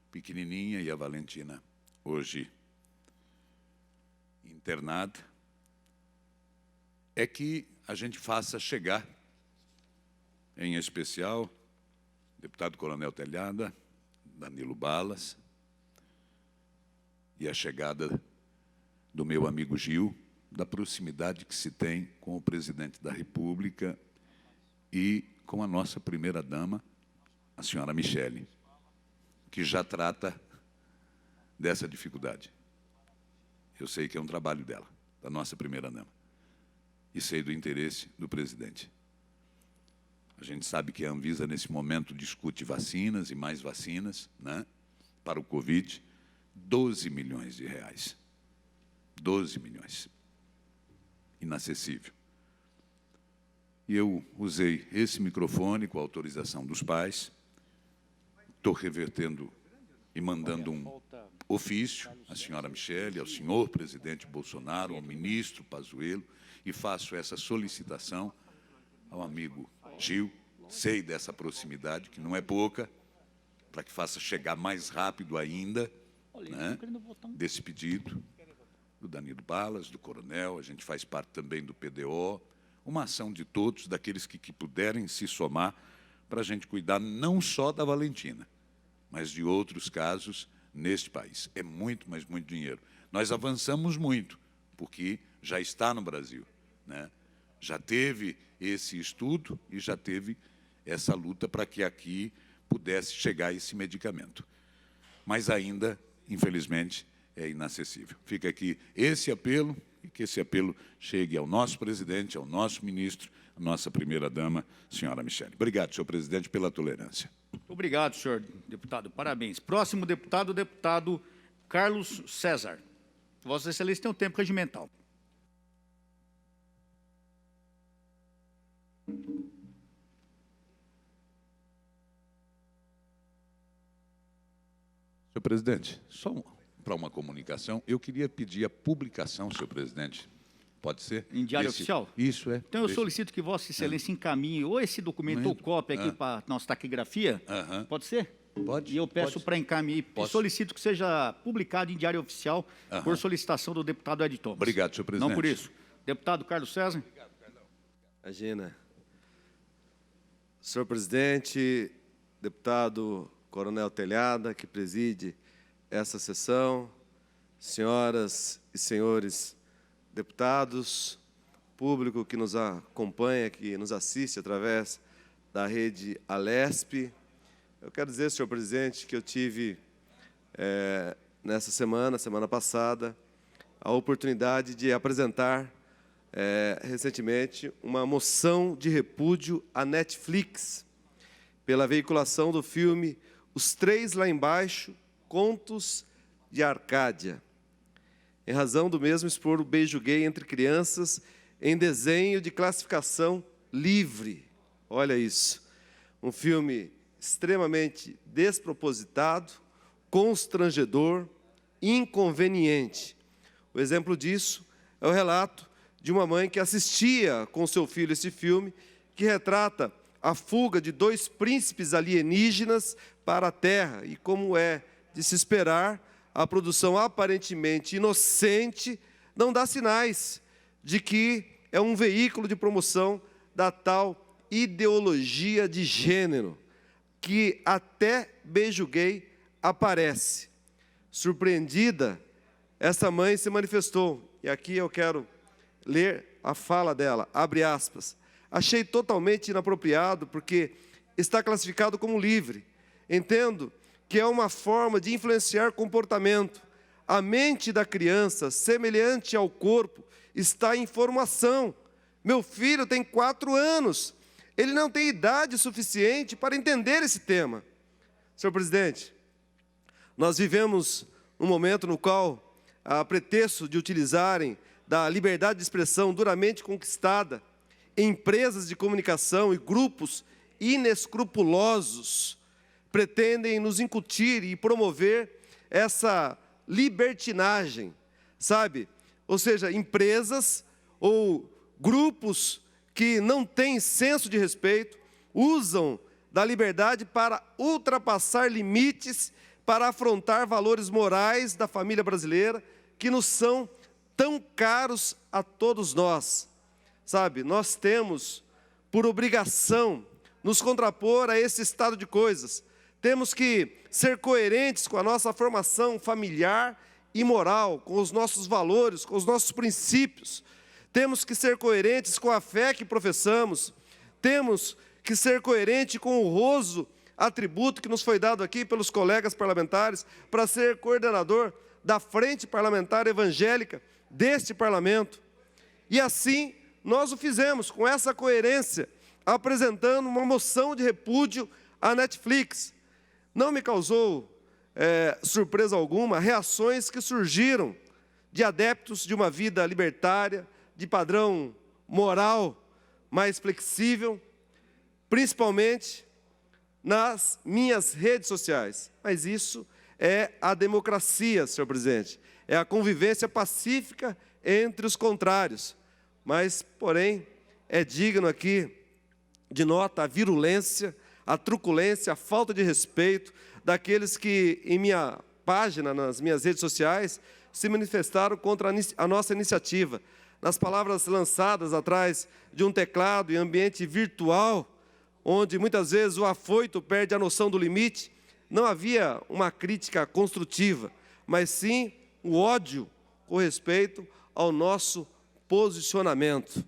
pequenininha e a Valentina hoje internada, é que a gente faça chegar, em especial, deputado Coronel Telhada, Danilo Balas, e a chegada do meu amigo Gil, da proximidade que se tem com o presidente da República e com a nossa primeira-dama, a senhora Michele, que já trata dessa dificuldade. Eu sei que é um trabalho dela, da nossa primeira-dama, e sei do interesse do presidente. A gente sabe que a Anvisa, nesse momento, discute vacinas e mais vacinas, né, para o Covid, 12 milhões de reais. 12 milhões. Inacessível. E eu usei esse microfone com a autorização dos pais, estou revertendo e mandando um ofício à senhora Michele, ao senhor presidente Bolsonaro, ao ministro Pazuello, e faço essa solicitação ao amigo Gil, sei dessa proximidade, que não é pouca, para que faça chegar mais rápido ainda, né, desse pedido, do Danilo Balas, do Coronel, a gente faz parte também do PDO, uma ação de todos, daqueles que puderem se somar, para a gente cuidar não só da Valentina, mas de outros casos neste país. É muito, mas muito dinheiro. Nós avançamos muito, porque já está no Brasil, né? Já teve esse estudo e já teve essa luta para que aqui pudesse chegar esse medicamento. Mas ainda, infelizmente, é inacessível. Fica aqui esse apelo, e que esse apelo chegue ao nosso presidente, ao nosso ministro, à nossa primeira-dama, senhora Michele. Obrigado, senhor presidente, pela tolerância. Obrigado, senhor deputado. Parabéns. Próximo deputado, o deputado Carlos César. Vossa Excelência tem um tempo regimental. Senhor presidente, só para uma comunicação. Eu queria pedir a publicação, senhor presidente. Pode ser? Em diário oficial? Isso, é. Então, eu solicito que Vossa Excelência encaminhe ou esse documento ou cópia aqui para a nossa taquigrafia. Pode ser? Pode. E eu peço para encaminhar. E solicito que seja publicado em diário oficial por solicitação do deputado Ed Thomas. Obrigado, senhor presidente. Não por isso. Deputado Carlos César. Imagina. Senhor presidente, deputado Coronel Telhada, que preside essa sessão, senhoras e senhores deputados, público que nos acompanha, que nos assiste através da rede Alesp. Eu quero dizer, senhor presidente, que eu tive, nessa semana passada, a oportunidade de apresentar, recentemente, uma moção de repúdio à Netflix, pela veiculação do filme Os Três Lá Embaixo, Contos de Arcádia, em razão do mesmo expor o beijo gay entre crianças em desenho de classificação livre. Olha isso. Um filme extremamente despropositado, constrangedor, inconveniente. O exemplo disso é o relato de uma mãe que assistia com seu filho esse filme, que retrata a fuga de 2 príncipes alienígenas para a Terra e, como é de se esperar, a produção aparentemente inocente não dá sinais de que é um veículo de promoção da tal ideologia de gênero, que até beijo gay aparece. Surpreendida, essa mãe se manifestou, e aqui eu quero ler a fala dela, abre aspas. Achei totalmente inapropriado, porque está classificado como livre. Entendo que é uma forma de influenciar comportamento. A mente da criança, semelhante ao corpo, está em formação. Meu filho tem 4 anos. Ele não tem idade suficiente para entender esse tema. Senhor presidente, nós vivemos um momento no qual, a pretexto de utilizarem da liberdade de expressão duramente conquistada, empresas de comunicação e grupos inescrupulosos pretendem nos incutir e promover essa libertinagem, sabe? Ou seja, empresas ou grupos que não têm senso de respeito usam da liberdade para ultrapassar limites, para afrontar valores morais da família brasileira que nos são tão caros a todos nós. Sabe, nós temos por obrigação nos contrapor a esse estado de coisas. Temos que ser coerentes com a nossa formação familiar e moral, com os nossos valores, com os nossos princípios. Temos que ser coerentes com a fé que professamos. Temos que ser coerentes com o honroso atributo que nos foi dado aqui pelos colegas parlamentares para ser coordenador da Frente Parlamentar Evangélica deste parlamento. E assim nós o fizemos, com essa coerência, apresentando uma moção de repúdio à Netflix. Não me causou surpresa alguma reações que surgiram de adeptos de uma vida libertária, de padrão moral mais flexível, principalmente nas minhas redes sociais. Mas isso é a democracia, senhor presidente. É a convivência pacífica entre os contrários. Mas, porém, é digno aqui de nota a virulência, a truculência, a falta de respeito daqueles que, em minha página, nas minhas redes sociais, se manifestaram contra a nossa iniciativa. Nas palavras lançadas atrás de um teclado em ambiente virtual, onde muitas vezes o afoito perde a noção do limite, não havia uma crítica construtiva, mas sim o ódio com respeito ao nosso posicionamento.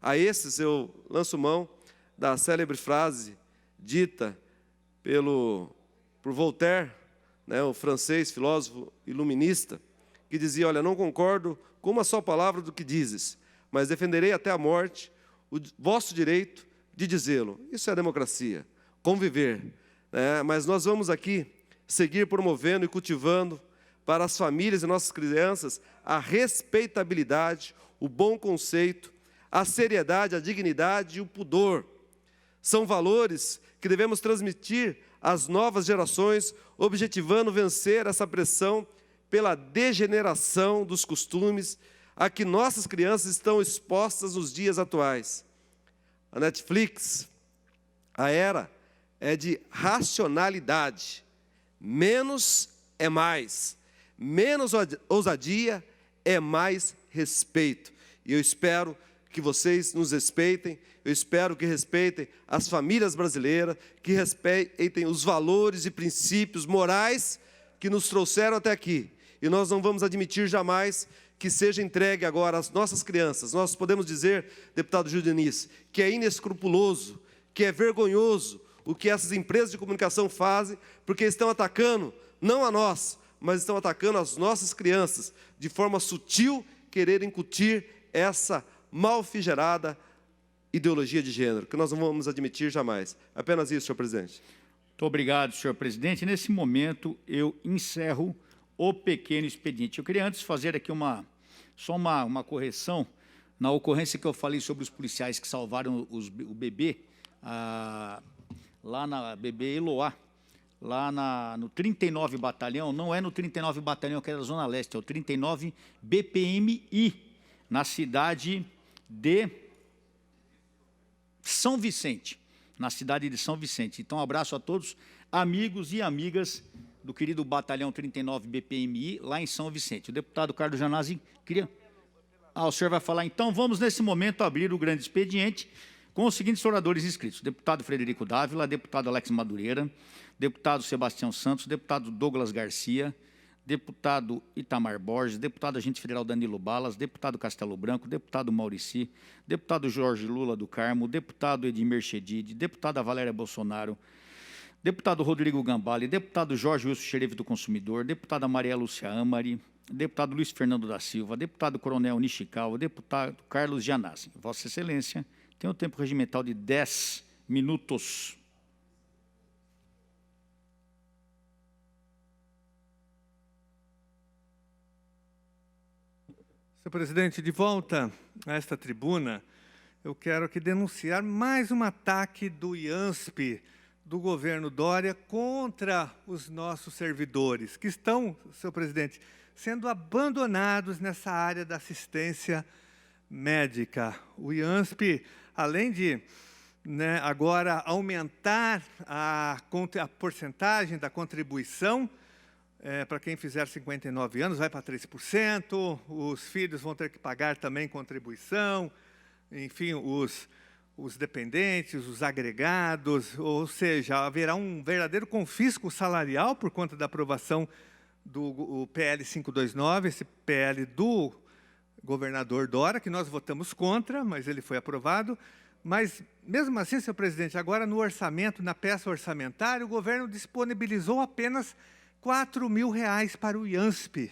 A esses eu lanço mão da célebre frase dita por Voltaire, né, o francês filósofo iluminista, que dizia: olha, não concordo com uma só palavra do que dizes, mas defenderei até a morte o vosso direito de dizê-lo. Isso é democracia, conviver. Né? Mas nós vamos aqui seguir promovendo e cultivando para as famílias e nossas crianças a respeitabilidade, o bom conceito, a seriedade, a dignidade e o pudor. São valores que devemos transmitir às novas gerações, objetivando vencer essa pressão pela degeneração dos costumes a que nossas crianças estão expostas nos dias atuais. A Netflix, a era é de racionalidade. Menos é mais. Menos ousadia é mais respeito. E eu espero que vocês nos respeitem, eu espero que respeitem as famílias brasileiras, que respeitem os valores e princípios morais que nos trouxeram até aqui. E nós não vamos admitir jamais que seja entregue agora às nossas crianças. Nós podemos dizer, deputado Gil Diniz, que é inescrupuloso, que é vergonhoso o que essas empresas de comunicação fazem, porque estão atacando, não a nós, mas estão atacando as nossas crianças, de forma sutil, querer incutir essa malfigerada ideologia de gênero, que nós não vamos admitir jamais. Apenas isso, senhor presidente. Muito obrigado, senhor presidente. Nesse momento, eu encerro o pequeno expediente. Eu queria antes fazer aqui só uma correção na ocorrência que eu falei sobre os policiais que salvaram o bebê, lá na bebê Eloá, lá no 39 Batalhão, não é no 39 Batalhão que é da Zona Leste, é o 39 BPMI, na cidade de São Vicente, Então, um abraço a todos, amigos e amigas do querido Batalhão 39 BPMI, lá em São Vicente. O deputado Carlos Janazzi queria... o senhor vai falar. Então, vamos, nesse momento, abrir o grande expediente com os seguintes oradores inscritos. Deputado Frederico Dávila, deputado Alex Madureira, deputado Sebastião Santos, deputado Douglas Garcia, deputado Itamar Borges, deputado agente federal Danilo Balas, deputado Castelo Branco, deputado Maurici, deputado Jorge Lula do Carmo, deputado Edmir Chedid, deputada Valéria Bolsonaro, deputado Rodrigo Gambale, deputado Jorge Wilson Xereve do Consumidor, deputada Maria Lúcia Amari, deputado Luiz Fernando da Silva, deputado Coronel Nishikawa, deputado Carlos Janazzi. Vossa Excelência tem um tempo regimental de 10 minutos. Senhor presidente, de volta a esta tribuna, eu quero aqui denunciar mais um ataque do IANSP, do governo Dória, contra os nossos servidores, que estão, senhor presidente, sendo abandonados nessa área da assistência médica. O IANSP, além de agora aumentar a porcentagem da contribuição, para quem fizer 59 anos, vai para 3%, os filhos vão ter que pagar também contribuição, enfim, os dependentes, os agregados, ou seja, haverá um verdadeiro confisco salarial por conta da aprovação do PL 529, esse PL do governador Dória, que nós votamos contra, mas ele foi aprovado. Mas, mesmo assim, senhor presidente, agora no orçamento, na peça orçamentária, o governo disponibilizou apenas R$4.000 para o IANSP.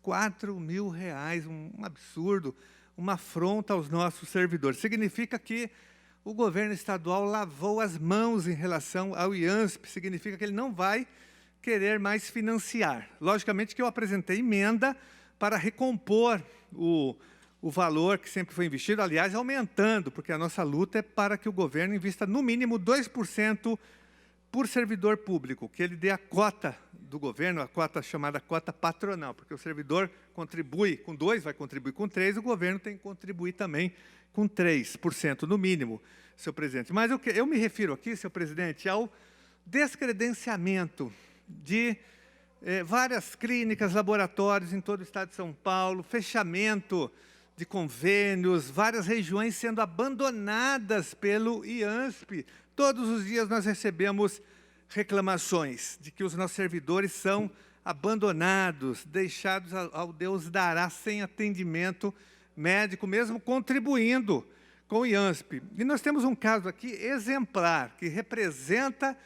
R$4.000, um absurdo, uma afronta aos nossos servidores. Significa que o governo estadual lavou as mãos em relação ao IANSP, significa que ele não vai querer mais financiar. Logicamente que eu apresentei emenda para recompor o valor que sempre foi investido, aliás, aumentando, porque a nossa luta é para que o governo invista no mínimo 2% por servidor público, que ele dê a cota do governo, a cota chamada cota patronal, porque o servidor contribui com 2%, vai contribuir com 3%, o governo tem que contribuir também com 3% no mínimo, senhor presidente. Mas eu me refiro aqui, senhor presidente, ao descredenciamento de várias clínicas, laboratórios em todo o estado de São Paulo, fechamento de convênios, várias regiões sendo abandonadas pelo IANSP. Todos os dias nós recebemos reclamações de que os nossos servidores são abandonados, deixados ao Deus dará, sem atendimento médico, mesmo contribuindo com o IANSP. E nós temos um caso aqui exemplar, que representa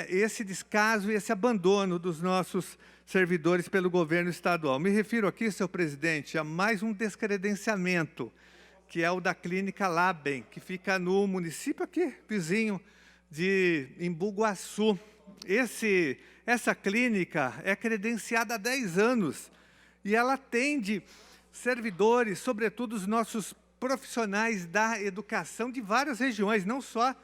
esse descaso e esse abandono dos nossos servidores pelo governo estadual. Me refiro aqui, senhor presidente, a mais um descredenciamento, que é o da clínica Labem, que fica no município aqui, vizinho de Embu-Guaçu. Essa clínica é credenciada há 10 anos e ela atende servidores, sobretudo os nossos profissionais da educação de várias regiões, não só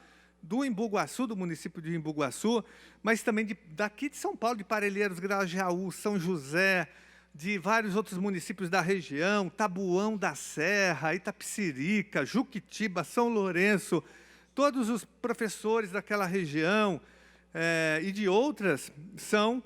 do Embu-Guaçu, do município de Embu-Guaçu, mas também daqui de São Paulo, de Parelheiros, Grajaú, São José, de vários outros municípios da região, Taboão da Serra, Itapecerica, Juquitiba, São Lourenço, todos os professores daquela região e de outras são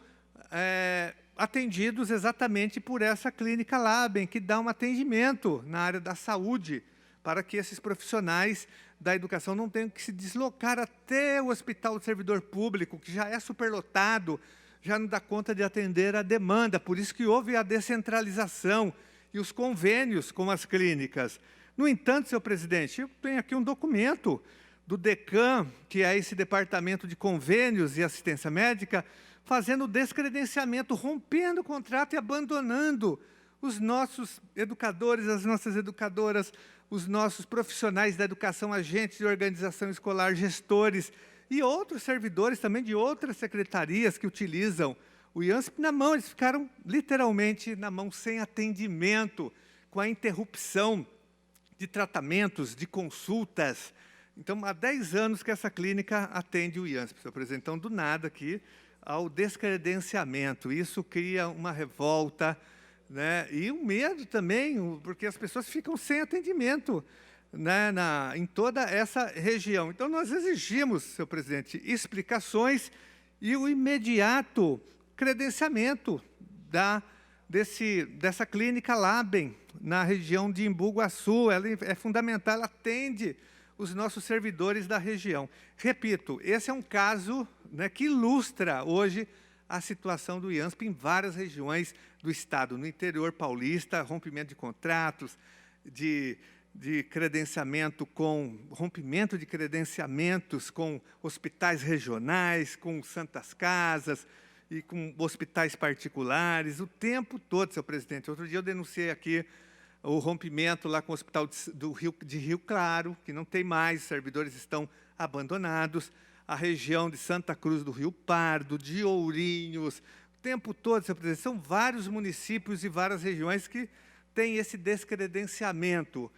atendidos exatamente por essa clínica Laben, que dá um atendimento na área da saúde, para que esses profissionais da educação não tenham que se deslocar até o Hospital do Servidor Público, que já é superlotado, já não dá conta de atender a demanda. Por isso que houve a descentralização e os convênios com as clínicas. No entanto, senhor presidente, eu tenho aqui um documento do DECAM, que é esse Departamento de Convênios e Assistência Médica, fazendo o descredenciamento, rompendo o contrato e abandonando os nossos educadores, as nossas educadoras, os nossos profissionais da educação, agentes de organização escolar, gestores e outros servidores também de outras secretarias que utilizam o IANSP na mão. Eles ficaram literalmente na mão, sem atendimento, com a interrupção de tratamentos, de consultas. Então, há 10 anos que essa clínica atende o IANSP, senhor presidente. Então, do nada aqui, ao descredenciamento. Isso cria uma revolta, né? E um medo também, porque as pessoas ficam sem atendimento, né, em toda essa região. Então, nós exigimos, senhor presidente, explicações e o imediato credenciamento dessa clínica Laben, na região de Embu Guaçu. Ela é fundamental, ela atende os nossos servidores da região. Repito, esse é um caso, né, que ilustra hoje a situação do IANSP em várias regiões do Estado, no interior paulista, rompimento de contratos, de credenciamento rompimento de credenciamentos com hospitais regionais, com santas casas e com hospitais particulares, o tempo todo, senhor presidente. Outro dia eu denunciei aqui o rompimento lá com o Hospital de Rio Claro, que não tem mais, os servidores estão abandonados, a região de Santa Cruz do Rio Pardo, de Ourinhos, o tempo todo, senhor presidente. São vários municípios e várias regiões que têm esse descredenciamento.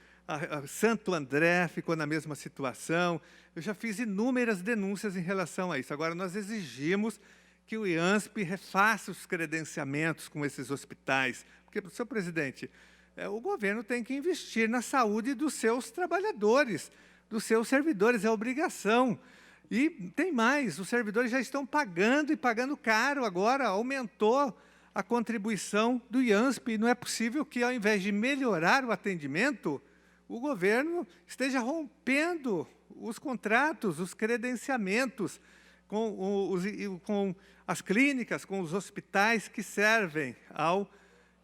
Santo André ficou na mesma situação. Eu já fiz inúmeras denúncias em relação a isso. Agora, nós exigimos que o IANSP refaça os credenciamentos com esses hospitais. Porque, senhor presidente, o governo tem que investir na saúde dos seus trabalhadores, dos seus servidores, é obrigação. E tem mais, os servidores já estão pagando, e pagando caro agora, aumentou a contribuição do IANSP, e não é possível que, ao invés de melhorar o atendimento, o governo esteja rompendo os contratos, os credenciamentos com as clínicas, com os hospitais que servem ao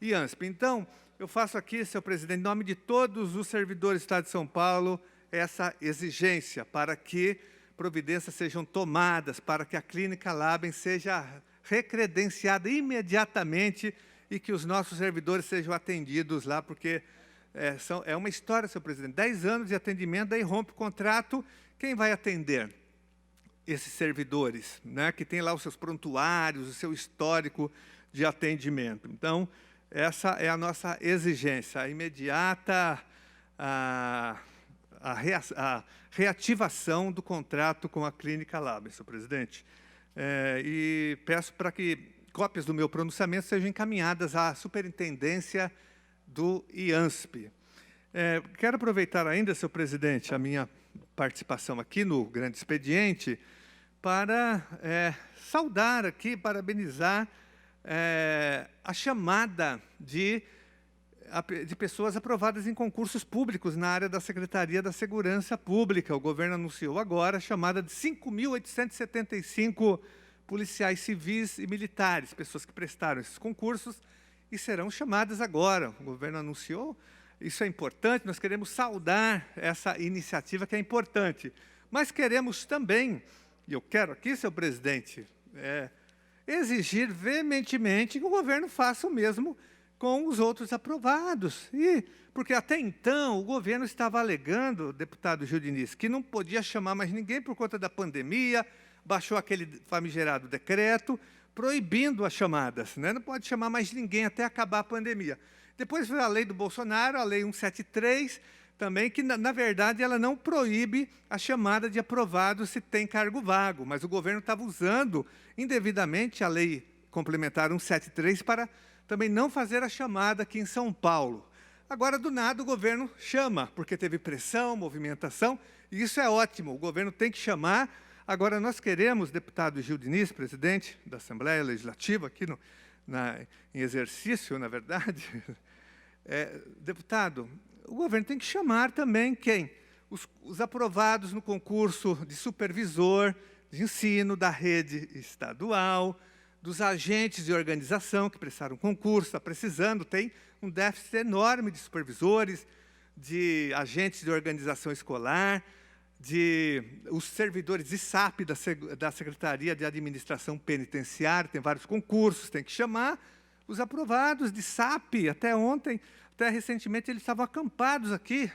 IANSP. Então, eu faço aqui, senhor presidente, em nome de todos os servidores do Estado de São Paulo, essa exigência para que providências sejam tomadas, para que a clínica Laben seja recredenciada imediatamente e que os nossos servidores sejam atendidos lá, porque é uma história, senhor presidente, 10 anos de atendimento, daí rompe o contrato, quem vai atender esses servidores, né, que tem lá os seus prontuários, o seu histórico de atendimento? Então, essa é a nossa exigência, a imediata a reativação do contrato com a clínica Laben, senhor presidente. E peço para que cópias do meu pronunciamento sejam encaminhadas à superintendência do IANSP. Quero aproveitar ainda, senhor presidente, a minha participação aqui no grande expediente para saudar aqui, parabenizar a chamada de pessoas aprovadas em concursos públicos na área da Secretaria da Segurança Pública. O governo anunciou agora a chamada de 5.875 policiais civis e militares, pessoas que prestaram esses concursos e serão chamadas agora. O governo anunciou, isso é importante, nós queremos saudar essa iniciativa que é importante. Mas queremos também, e eu quero aqui, senhor presidente, exigir veementemente que o governo faça o mesmo com os outros aprovados. Porque até então o governo estava alegando, deputado Gil Diniz, que não podia chamar mais ninguém por conta da pandemia, baixou aquele famigerado decreto, proibindo as chamadas, né? Não pode chamar mais ninguém até acabar a pandemia. Depois veio a lei do Bolsonaro, a lei 173, também, que, na verdade, ela não proíbe a chamada de aprovado se tem cargo vago, mas o governo estava usando indevidamente a lei complementar 173 para também não fazer a chamada aqui em São Paulo. Agora, do nada, o governo chama, porque teve pressão, movimentação, e isso é ótimo, o governo tem que chamar. Agora, nós queremos, deputado Gil Diniz, presidente da Assembleia Legislativa, aqui em exercício, na verdade, deputado, o governo tem que chamar também quem? Os aprovados no concurso de supervisor de ensino da rede estadual, dos agentes de organização que prestaram concurso, está precisando, tem um déficit enorme de supervisores, de agentes de organização escolar, os servidores de SAP, da Secretaria de Administração Penitenciária, tem vários concursos, tem que chamar os aprovados de SAP. Até ontem, até recentemente, eles estavam acampados aqui,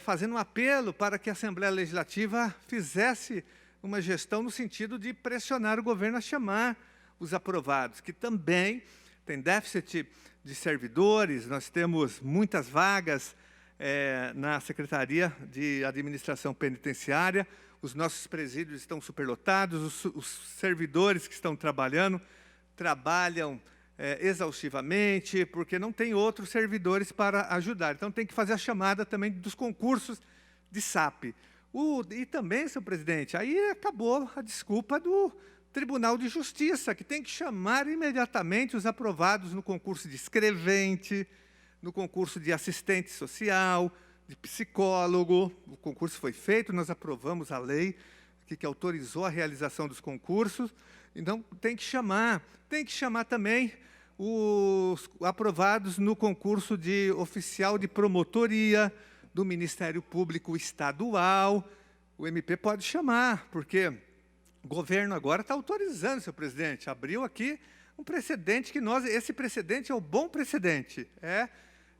fazendo um apelo para que a Assembleia Legislativa fizesse uma gestão no sentido de pressionar o governo a chamar os aprovados, que também tem déficit de servidores, nós temos muitas vagas na Secretaria de Administração Penitenciária, os nossos presídios estão superlotados, os servidores que estão trabalham exaustivamente, porque não tem outros servidores para ajudar. Então, tem que fazer a chamada também dos concursos de SAP. E também, senhor presidente, aí acabou a desculpa do Tribunal de Justiça, que tem que chamar imediatamente os aprovados no concurso de escrevente, no concurso de assistente social, de psicólogo. O concurso foi feito, nós aprovamos a lei que autorizou a realização dos concursos. Então, tem que chamar também os aprovados no concurso de oficial de promotoria do Ministério Público Estadual. O MP pode chamar, porque o governo agora está autorizando, senhor presidente. Abriu aqui um precedente esse precedente é o bom precedente. É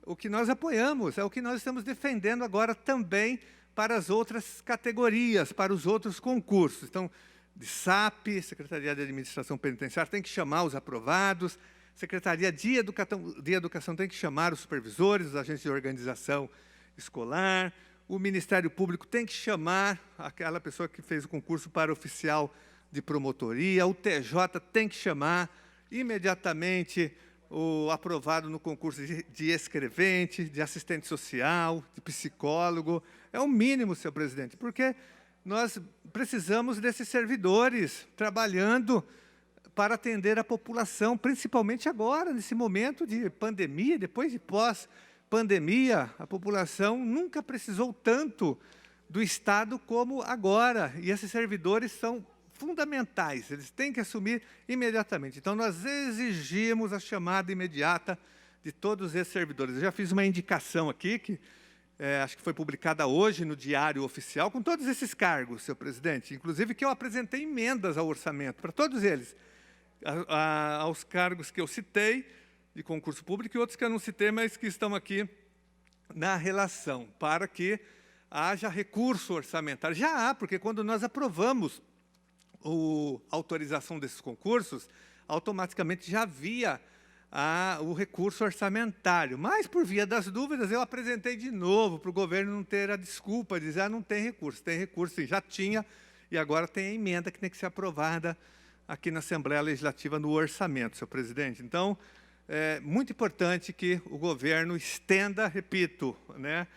o que nós apoiamos, é o que nós estamos defendendo agora também para as outras categorias, para os outros concursos. Então, de SAP, Secretaria de Administração Penitenciária, tem que chamar os aprovados, Secretaria de Educação tem que chamar os supervisores, os agentes de organização escolar, o Ministério Público tem que chamar aquela pessoa que fez o concurso para oficial de promotoria, o TJ tem que chamar imediatamente o aprovado no concurso de escrevente, de assistente social, de psicólogo. É o mínimo, senhor presidente, porque nós precisamos desses servidores trabalhando para atender a população, principalmente agora, nesse momento de pandemia, depois de pós-pandemia, a população nunca precisou tanto do Estado como agora, e esses servidores são fundamentais, eles têm que assumir imediatamente. Então, nós exigimos a chamada imediata de todos esses servidores. Eu já fiz uma indicação aqui, que acho que foi publicada hoje no Diário Oficial, com todos esses cargos, senhor presidente, inclusive que eu apresentei emendas ao orçamento, para todos eles, aos cargos que eu citei, de concurso público, e outros que eu não citei, mas que estão aqui na relação, para que haja recurso orçamentário. Já há, porque quando nós aprovamos a autorização desses concursos, automaticamente já havia o recurso orçamentário. Mas, por via das dúvidas, eu apresentei de novo para o governo não ter a desculpa de dizer não tem recurso. Tem recurso, sim, já tinha, e agora tem a emenda que tem que ser aprovada aqui na Assembleia Legislativa no orçamento, senhor presidente. Então, é muito importante que o governo estenda, repito, né,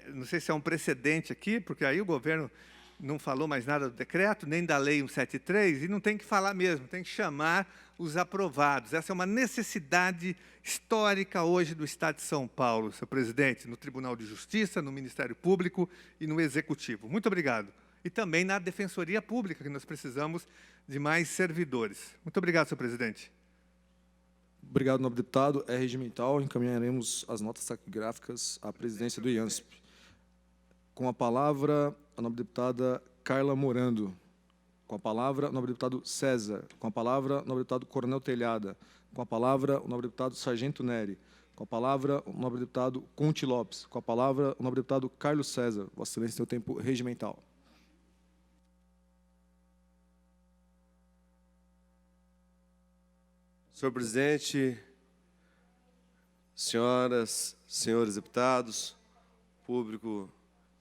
não sei se é um precedente aqui, porque aí o governo não falou mais nada do decreto, nem da Lei 173, e não tem que falar mesmo, tem que chamar os aprovados. Essa é uma necessidade histórica hoje do Estado de São Paulo, senhor presidente, no Tribunal de Justiça, no Ministério Público e no Executivo. Muito obrigado. E também na Defensoria Pública, que nós precisamos de mais servidores. Muito obrigado, senhor presidente. Obrigado, nobre deputado. É regimental, encaminharemos as notas taquigráficas à presidência do IANSP. Com a palavra, a nobre deputada Carla Morando. Com a palavra, o nobre deputado César. Com a palavra, o nobre deputado Coronel Telhada. Com a palavra, o nobre deputado Sargento Neri. Com a palavra, o nobre deputado Conte Lopes. Com a palavra, o nobre deputado Carlos César. Vossa Excelência, tem o tempo regimental. Senhor presidente, senhoras, senhores deputados, público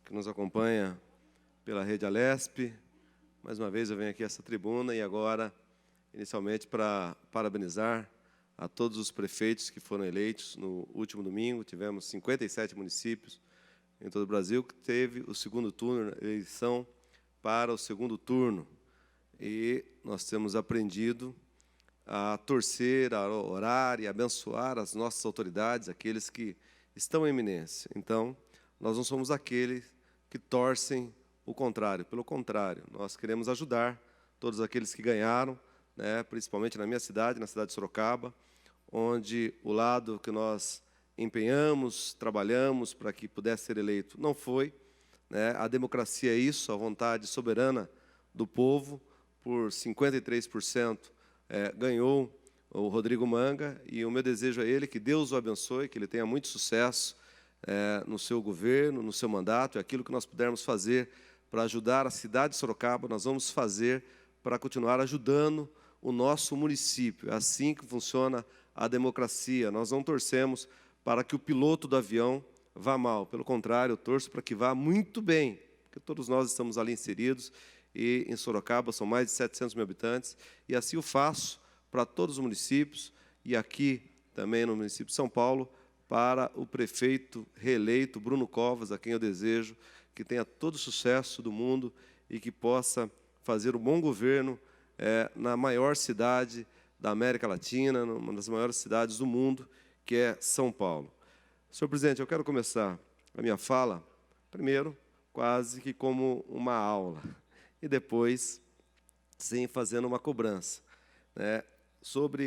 que nos acompanha pela Rede Alesp, mais uma vez eu venho aqui a essa tribuna e agora, inicialmente, para parabenizar a todos os prefeitos que foram eleitos no último domingo. Tivemos 57 municípios em todo o Brasil que teve o segundo turno, eleição para o segundo turno. E nós temos aprendido a torcer, a orar e abençoar as nossas autoridades, aqueles que estão em eminência. Então, nós não somos aqueles que torcem o contrário. Pelo contrário, nós queremos ajudar todos aqueles que ganharam, né, principalmente na minha cidade, na cidade de Sorocaba, onde o lado que nós empenhamos, trabalhamos para que pudesse ser eleito não foi, né? A democracia é isso, a vontade soberana do povo, por 53%, ganhou o Rodrigo Manga, e o meu desejo a ele que Deus o abençoe, que ele tenha muito sucesso no seu governo, no seu mandato, e aquilo que nós pudermos fazer para ajudar a cidade de Sorocaba, nós vamos fazer para continuar ajudando o nosso município. É assim que funciona a democracia. Nós não torcemos para que o piloto do avião vá mal. Pelo contrário, eu torço para que vá muito bem, porque todos nós estamos ali inseridos, e em Sorocaba são mais de 700 mil habitantes, e assim eu faço para todos os municípios, e aqui também no município de São Paulo, para o prefeito reeleito, Bruno Covas, a quem eu desejo que tenha todo o sucesso do mundo e que possa fazer um bom governo na maior cidade da América Latina, uma das maiores cidades do mundo, que é São Paulo. Senhor presidente, eu quero começar a minha fala, primeiro, quase que como uma aula, e depois, sim, fazendo uma cobrança, né,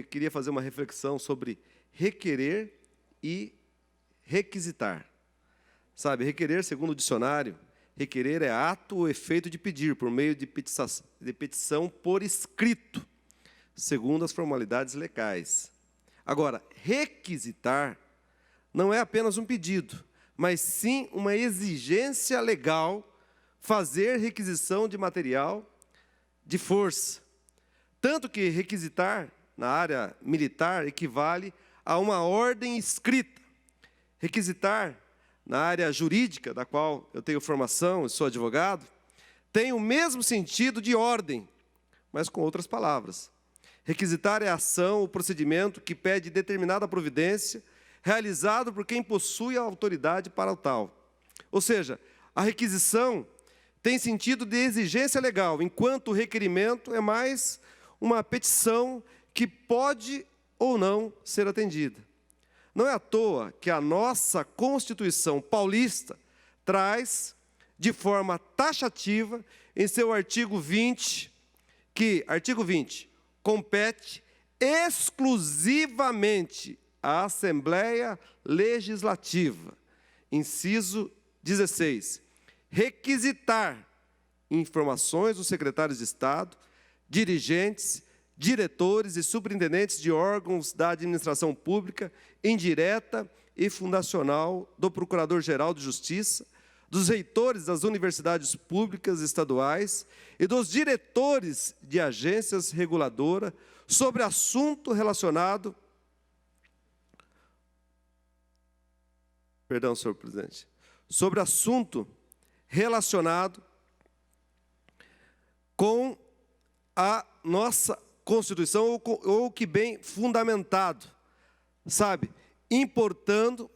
queria fazer uma reflexão sobre requerer e requisitar. Sabe, requerer, segundo o dicionário, requerer é ato ou efeito de pedir, por meio de petição por escrito, segundo as formalidades legais. Agora, requisitar não é apenas um pedido, mas sim uma exigência legal, fazer requisição de material de força. Tanto que requisitar, na área militar, equivale a uma ordem escrita. Requisitar, na área jurídica, da qual eu tenho formação e sou advogado, tem o mesmo sentido de ordem, mas com outras palavras. Requisitar é a ação, o procedimento que pede determinada providência, realizado por quem possui a autoridade para o tal. Ou seja, a requisição tem sentido de exigência legal, enquanto o requerimento é mais uma petição que pode ou não ser atendida. Não é à toa que a nossa Constituição paulista traz, de forma taxativa, em seu artigo 20, que, artigo 20, compete exclusivamente à Assembleia Legislativa. Inciso 16, requisitar informações dos secretários de Estado, dirigentes, diretores e superintendentes de órgãos da administração pública, indireta e fundacional, do Procurador-Geral de Justiça, dos reitores das universidades públicas estaduais e dos diretores de agências reguladoras sobre assunto relacionado... Perdão, senhor presidente. Sobre assunto relacionado com a nossa Constituição, ou que bem fundamentado, sabe, importando,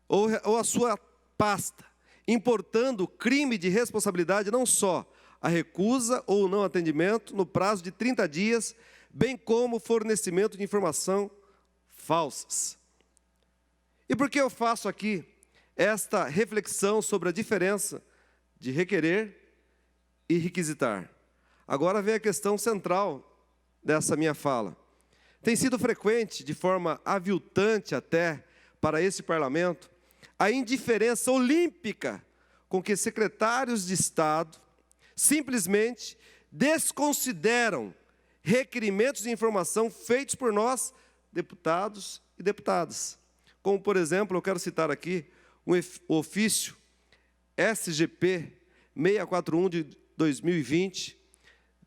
ou a sua pasta, importando crime de responsabilidade não só a recusa ou não atendimento no prazo de 30 dias, bem como o fornecimento de informação falsas. E por que eu faço aqui esta reflexão sobre a diferença de requerer e requisitar? Agora vem a questão central dessa minha fala. Tem sido frequente, de forma aviltante até, para esse parlamento, a indiferença olímpica com que secretários de Estado simplesmente desconsideram requerimentos de informação feitos por nós, deputados e deputadas. Como, por exemplo, eu quero citar aqui o ofício SGP 641 de 2020,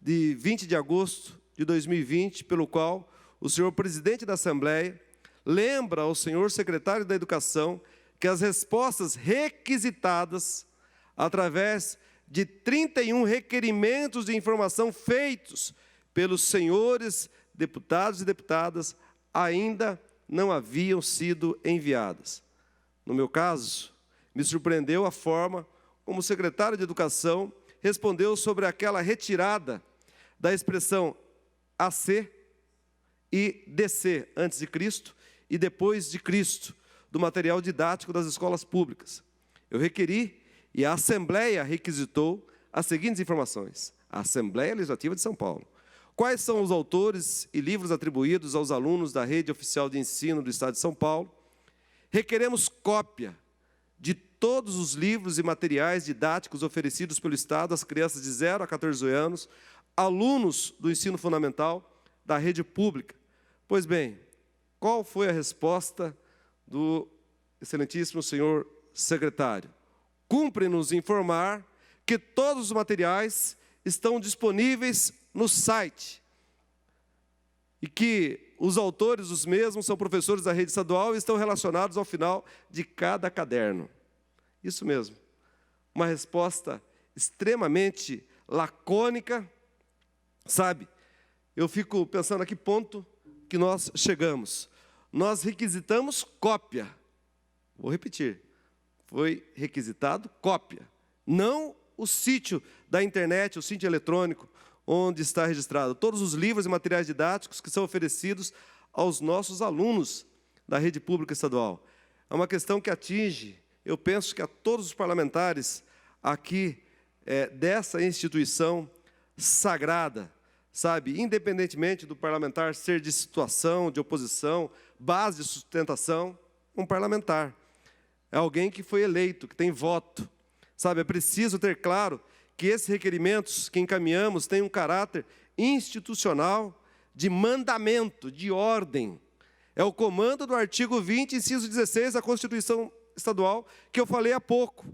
de 20 de agosto de 2020, pelo qual o senhor presidente da Assembleia lembra ao senhor secretário da Educação que as respostas requisitadas através de 31 requerimentos de informação feitos pelos senhores deputados e deputadas ainda não haviam sido enviadas. No meu caso, me surpreendeu a forma como o secretário de Educação respondeu sobre aquela retirada da expressão AC e DC, antes de Cristo e depois de Cristo, do material didático das escolas públicas. Eu requeri e a Assembleia requisitou as seguintes informações. A Assembleia Legislativa de São Paulo. Quais são os autores e livros atribuídos aos alunos da rede oficial de ensino do Estado de São Paulo? Requeremos cópia de todos os livros e materiais didáticos oferecidos pelo Estado às crianças de 0 a 14 anos, alunos do ensino fundamental da rede pública. Pois bem, qual foi a resposta do excelentíssimo senhor secretário? Cumpre-nos informar que todos os materiais estão disponíveis no site e que os autores, os mesmos, são professores da rede estadual e estão relacionados ao final de cada caderno. Isso mesmo. Uma resposta extremamente lacônica, sabe? Eu fico pensando a que ponto que nós chegamos. Nós requisitamos cópia. Vou repetir. Foi requisitado cópia. Não o sítio da internet, o sítio eletrônico, onde está registrado todos os livros e materiais didáticos que são oferecidos aos nossos alunos da rede pública estadual. É uma questão que atinge, eu penso que a todos os parlamentares aqui dessa instituição sagrada, sabe, independentemente do parlamentar ser de situação, de oposição, base de sustentação, um parlamentar. É alguém que foi eleito, que tem voto. Sabe, é preciso ter claro que esses requerimentos que encaminhamos têm um caráter institucional, de mandamento, de ordem. É o comando do artigo 20, inciso 16 da Constituição Estadual, que eu falei há pouco.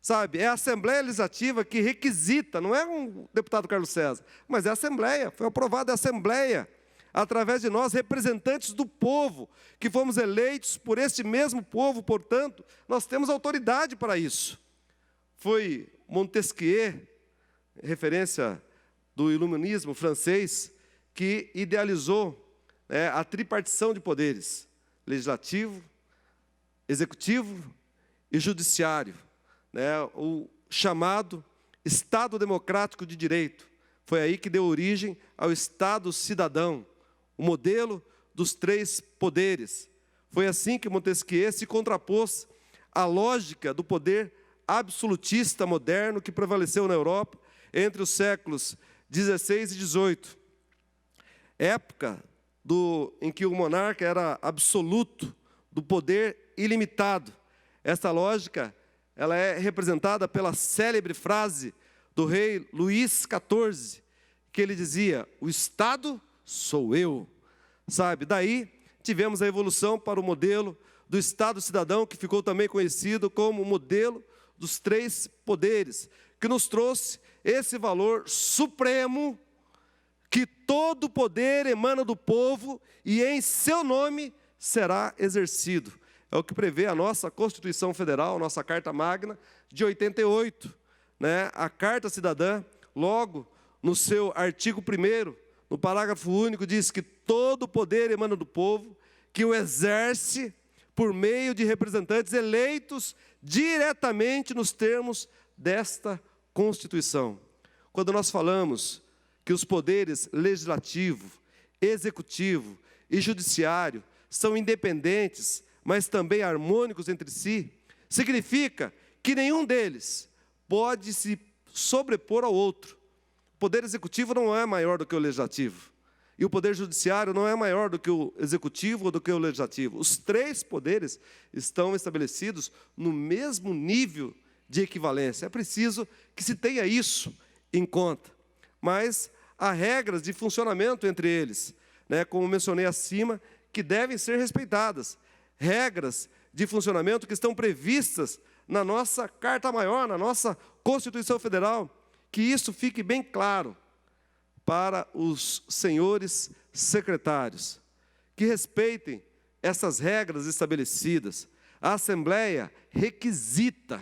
Sabe, é a Assembleia Legislativa que requisita, não é um deputado Carlos César, mas é a Assembleia, foi aprovada a Assembleia, através de nós, representantes do povo, que fomos eleitos por este mesmo povo, portanto, nós temos autoridade para isso. Foi Montesquieu, referência do iluminismo francês, que idealizou a tripartição de poderes, legislativo, executivo e judiciário, o chamado Estado Democrático de Direito. Foi aí que deu origem ao Estado Cidadão, o modelo dos 3 poderes. Foi assim que Montesquieu se contrapôs à lógica do poder absolutista moderno que prevaleceu na Europa entre os séculos 16 e 18. Época em que o monarca era absoluto, do poder ilimitado. Esta lógica ela é representada pela célebre frase do rei Luís XIV, que ele dizia: o Estado sou eu. Sabe, daí tivemos a evolução para o modelo do Estado Cidadão, que ficou também conhecido como o modelo dos 3 poderes, que nos trouxe esse valor supremo, que todo poder emana do povo e em seu nome será exercido. É o que prevê a nossa Constituição Federal, a nossa Carta Magna de 88. A Carta Cidadã, logo no seu artigo 1º, no parágrafo único, diz que todo poder emana do povo, que o exerce por meio de representantes eleitos diretamente nos termos desta Constituição. Quando nós falamos que os poderes legislativo, executivo e judiciário são independentes, mas também harmônicos entre si, significa que nenhum deles pode se sobrepor ao outro. O poder executivo não é maior do que o legislativo. E o poder judiciário não é maior do que o executivo ou do que o legislativo. Os 3 poderes estão estabelecidos no mesmo nível de equivalência. É preciso que se tenha isso em conta. Mas há regras de funcionamento entre eles, como mencionei acima, que devem ser respeitadas. Regras de funcionamento que estão previstas na nossa Carta Maior, na nossa Constituição Federal. Que isso fique bem claro para os senhores secretários, que respeitem essas regras estabelecidas. A Assembleia requisita,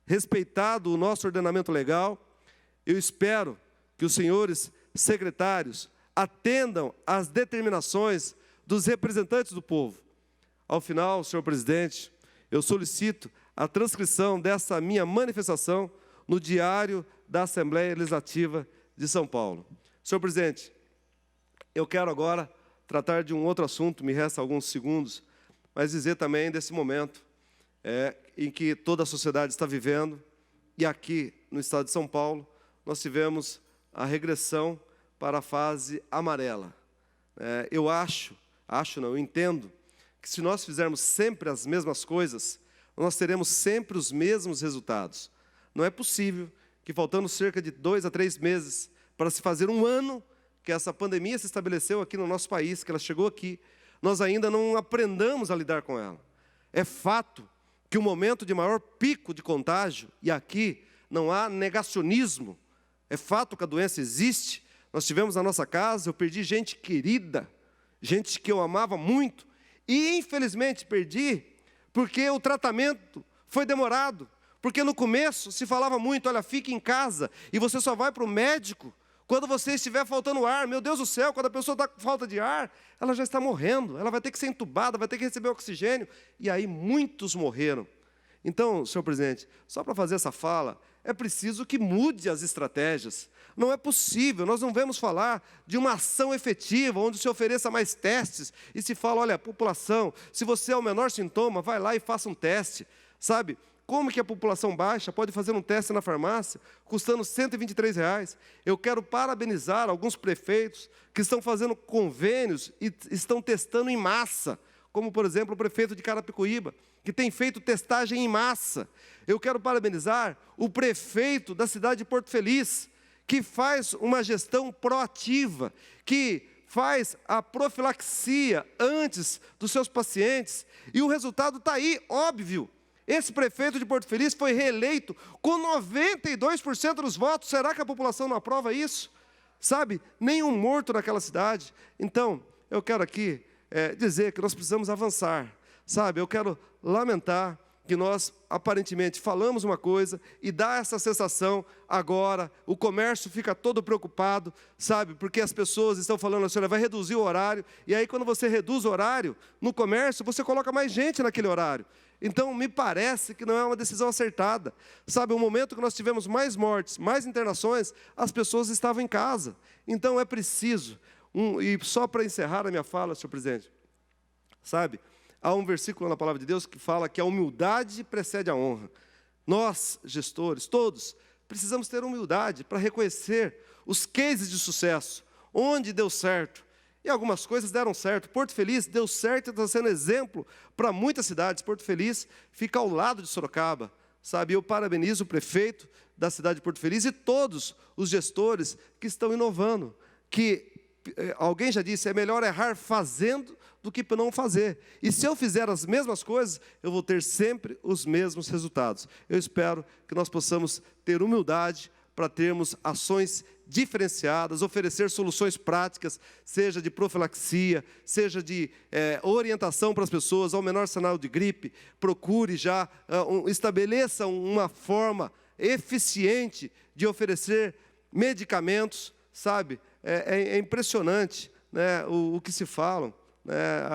respeitado o nosso ordenamento legal, eu espero que os senhores secretários atendam às determinações dos representantes do povo. Ao final, senhor presidente, eu solicito a transcrição dessa minha manifestação no Diário da Assembleia Legislativa de São Paulo. Senhor presidente, eu quero agora tratar de um outro assunto, me resta alguns segundos, mas dizer também desse momento em que toda a sociedade está vivendo, e aqui no estado de São Paulo, nós tivemos a regressão para a fase amarela. Eu eu entendo que se nós fizermos sempre as mesmas coisas, nós teremos sempre os mesmos resultados. Não é possível que, faltando cerca de 2 a 3 meses para se fazer um ano que essa pandemia se estabeleceu aqui no nosso país, que ela chegou aqui, nós ainda não aprendamos a lidar com ela. É fato que o momento de maior pico de contágio, e aqui não há negacionismo, é fato que a doença existe. Nós tivemos na nossa casa, eu perdi gente querida, gente que eu amava muito, e infelizmente perdi porque o tratamento foi demorado, porque no começo se falava muito, olha, fique em casa, e você só vai para o médico quando você estiver faltando ar. Meu Deus do céu, quando a pessoa está com falta de ar, ela já está morrendo, ela vai ter que ser entubada, vai ter que receber oxigênio, e aí muitos morreram. Então, senhor presidente, só para fazer essa fala, é preciso que mude as estratégias. Não é possível, nós não vamos falar de uma ação efetiva, onde se ofereça mais testes, e se fala, olha, população, se você é o menor sintoma, vai lá e faça um teste, sabe? Como que a população baixa pode fazer um teste na farmácia, custando R$ 123? Eu quero parabenizar alguns prefeitos que estão fazendo convênios e estão testando em massa, como, por exemplo, o prefeito de Carapicuíba, que tem feito testagem em massa. Eu quero parabenizar o prefeito da cidade de Porto Feliz, que faz uma gestão proativa, que faz a profilaxia antes dos seus pacientes, e o resultado está aí, óbvio. Esse prefeito de Porto Feliz foi reeleito com 92% dos votos. Será que a população não aprova isso? Sabe, nenhum morto naquela cidade. Então, eu quero aqui dizer que nós precisamos avançar. Sabe, eu quero lamentar que nós, aparentemente, falamos uma coisa e dá essa sensação agora, o comércio fica todo preocupado, sabe, porque as pessoas estão falando, a senhora vai reduzir o horário, e aí quando você reduz o horário no comércio, você coloca mais gente naquele horário. Então, me parece que não é uma decisão acertada. Sabe, o momento que nós tivemos mais mortes, mais internações, as pessoas estavam em casa. Então, é preciso, e só para encerrar a minha fala, senhor presidente, sabe, há um versículo na palavra de Deus que fala que a humildade precede a honra. Nós, gestores, todos, precisamos ter humildade para reconhecer os cases de sucesso, onde deu certo. E algumas coisas deram certo. Porto Feliz deu certo e está sendo exemplo para muitas cidades. Porto Feliz fica ao lado de Sorocaba. Sabe, eu parabenizo o prefeito da cidade de Porto Feliz e todos os gestores que estão inovando. Que alguém já disse, é melhor errar fazendo do que não fazer. E se eu fizer as mesmas coisas, eu vou ter sempre os mesmos resultados. Eu espero que nós possamos ter humildade para termos ações diferenciadas, oferecer soluções práticas, seja de profilaxia, seja de orientação para as pessoas ao menor sinal de gripe, procure já, estabeleça uma forma eficiente de oferecer medicamentos, sabe? É impressionante, né, o que se falam.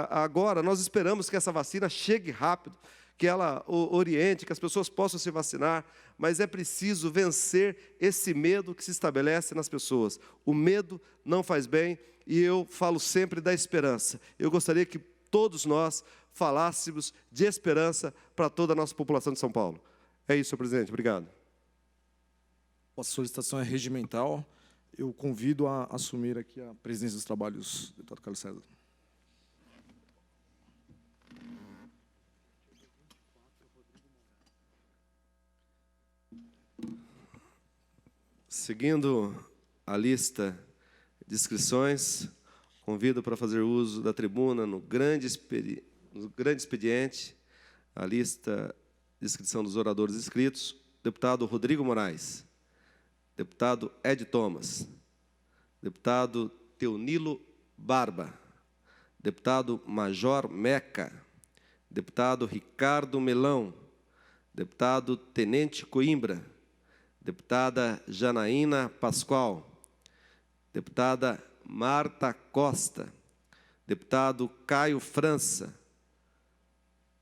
Agora, nós esperamos que essa vacina chegue rápido, que ela oriente, que as pessoas possam se vacinar, mas é preciso vencer esse medo que se estabelece nas pessoas. O medo não faz bem, e eu falo sempre da esperança. Eu gostaria que todos nós falássemos de esperança para toda a nossa população de São Paulo. É isso, senhor presidente. Obrigado. A solicitação é regimental. Eu convido a assumir aqui a presidência dos trabalhos, deputado Carlos César. Seguindo a lista de inscrições, convido para fazer uso da tribuna no grande expediente, a lista de inscrição dos oradores inscritos, deputado Rodrigo Moraes, deputado Ed Thomas, deputado Teonilo Barba, deputado Major Meca, deputado Ricardo Melão, deputado Tenente Coimbra, deputada Janaína Pascoal, deputada Marta Costa, deputado Caio França,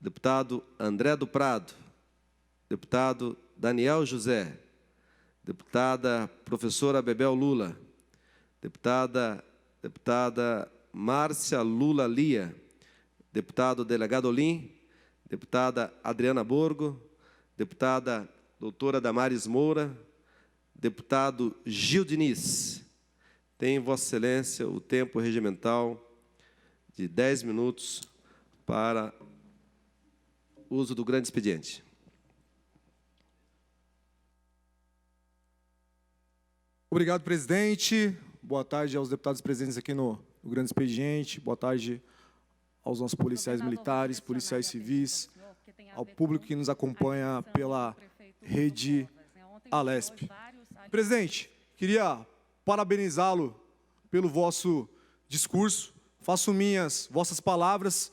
deputado André do Prado, deputado Daniel José, deputada professora Bebel Lula, deputada Márcia Lula Lia, deputado delegado Olim, deputada Adriana Borgo, deputada doutora Damares Moura, deputado Gil Diniz. Tem Vossa Excelência o tempo regimental de 10 minutos para uso do grande expediente. Obrigado, presidente. Boa tarde aos deputados presentes aqui no grande expediente. Boa tarde aos nossos policiais militares, policiais civis, ao público que nos acompanha pela rede Alesp. Presidente, queria parabenizá-lo pelo vosso discurso. Faço minhas vossas palavras,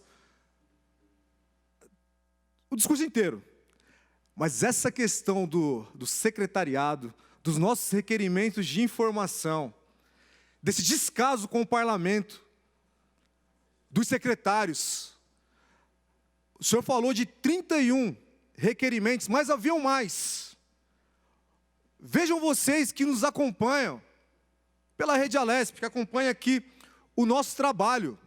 o discurso inteiro. Mas essa questão do secretariado, dos nossos requerimentos de informação, desse descaso com o parlamento, dos secretários. O senhor falou de 31 requerimentos, mas haviam mais. Vejam vocês que nos acompanham pela rede Alesp, que acompanha aqui o nosso trabalho.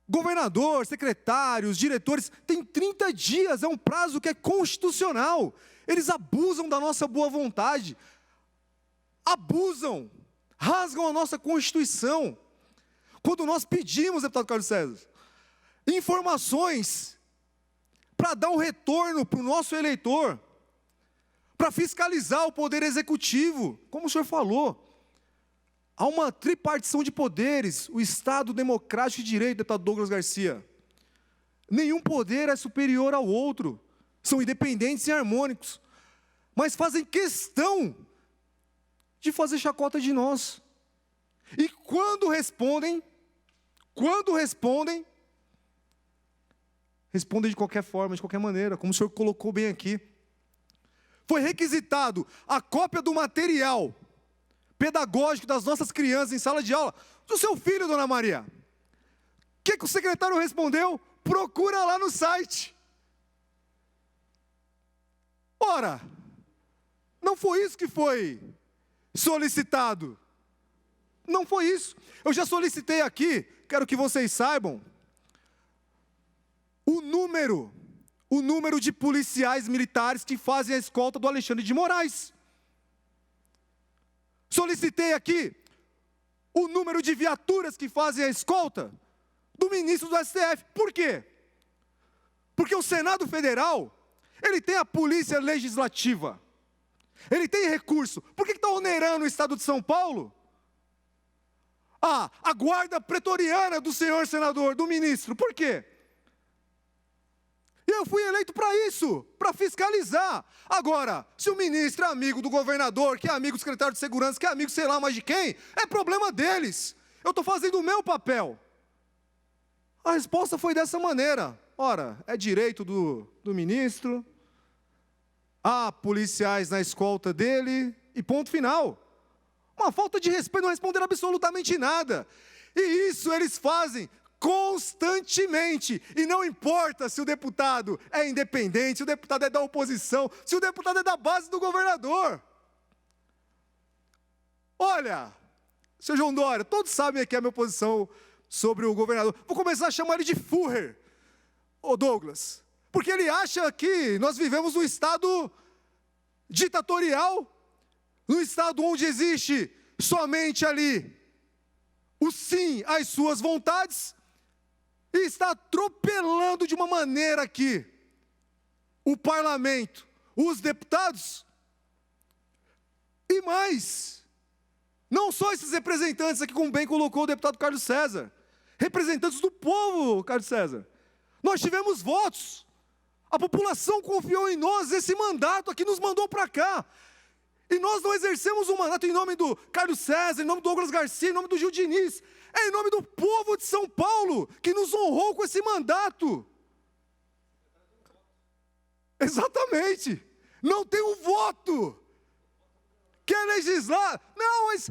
Governador, secretários, diretores, tem 30 dias, é um prazo que é constitucional. Eles abusam da nossa boa vontade, abusam, rasgam a nossa Constituição. Quando nós pedimos, deputado Carlos César, informações para dar um retorno para o nosso eleitor, para fiscalizar o Poder Executivo, como o senhor falou, há uma tripartição de poderes, o Estado Democrático de Direito, deputado Douglas Garcia. Nenhum poder é superior ao outro, são independentes e harmônicos, mas fazem questão de fazer chacota de nós. E quando respondem de qualquer forma, de qualquer maneira, como o senhor colocou bem aqui. Foi requisitado a cópia do material pedagógico das nossas crianças em sala de aula, do seu filho, dona Maria. O que o secretário respondeu? Procura lá no site. Ora, não foi isso que foi solicitado. Não foi isso. Eu já solicitei aqui, quero que vocês saibam, o número de policiais militares que fazem a escolta do Alexandre de Moraes. Solicitei aqui o número de viaturas que fazem a escolta do ministro do STF. Por quê? Porque o Senado Federal, ele tem a polícia legislativa, ele tem recurso. Por que está onerando o Estado de São Paulo? A guarda pretoriana do senhor senador, do ministro. Por quê? E eu fui eleito para isso, para fiscalizar. Agora, se o ministro é amigo do governador, que é amigo do secretário de segurança, que é amigo sei lá mais de quem, é problema deles. Eu estou fazendo o meu papel. A resposta foi dessa maneira. Ora, é direito do ministro, há policiais na escolta dele, e ponto final. Uma falta de respeito, não responderam absolutamente nada. E isso eles fazem constantemente, e não importa se o deputado é independente, se o deputado é da oposição, se o deputado é da base do governador. Olha, seu João Dória, todos sabem aqui a minha posição sobre o governador. Vou começar a chamar ele de Führer, ô Douglas, porque ele acha que nós vivemos num estado ditatorial, num estado onde existe somente ali o sim às suas vontades, e está atropelando de uma maneira aqui o parlamento, os deputados, e mais, não só esses representantes aqui, como bem colocou o deputado Carlos César, representantes do povo, Carlos César. Nós tivemos votos, a população confiou em nós, esse mandato aqui nos mandou para cá, e nós não exercemos um mandato em nome do Carlos César, em nome do Douglas Garcia, em nome do Gil Diniz, é em nome do povo de São Paulo, que nos honrou com esse mandato. Exatamente, não tem um voto, quer legislar, não, mas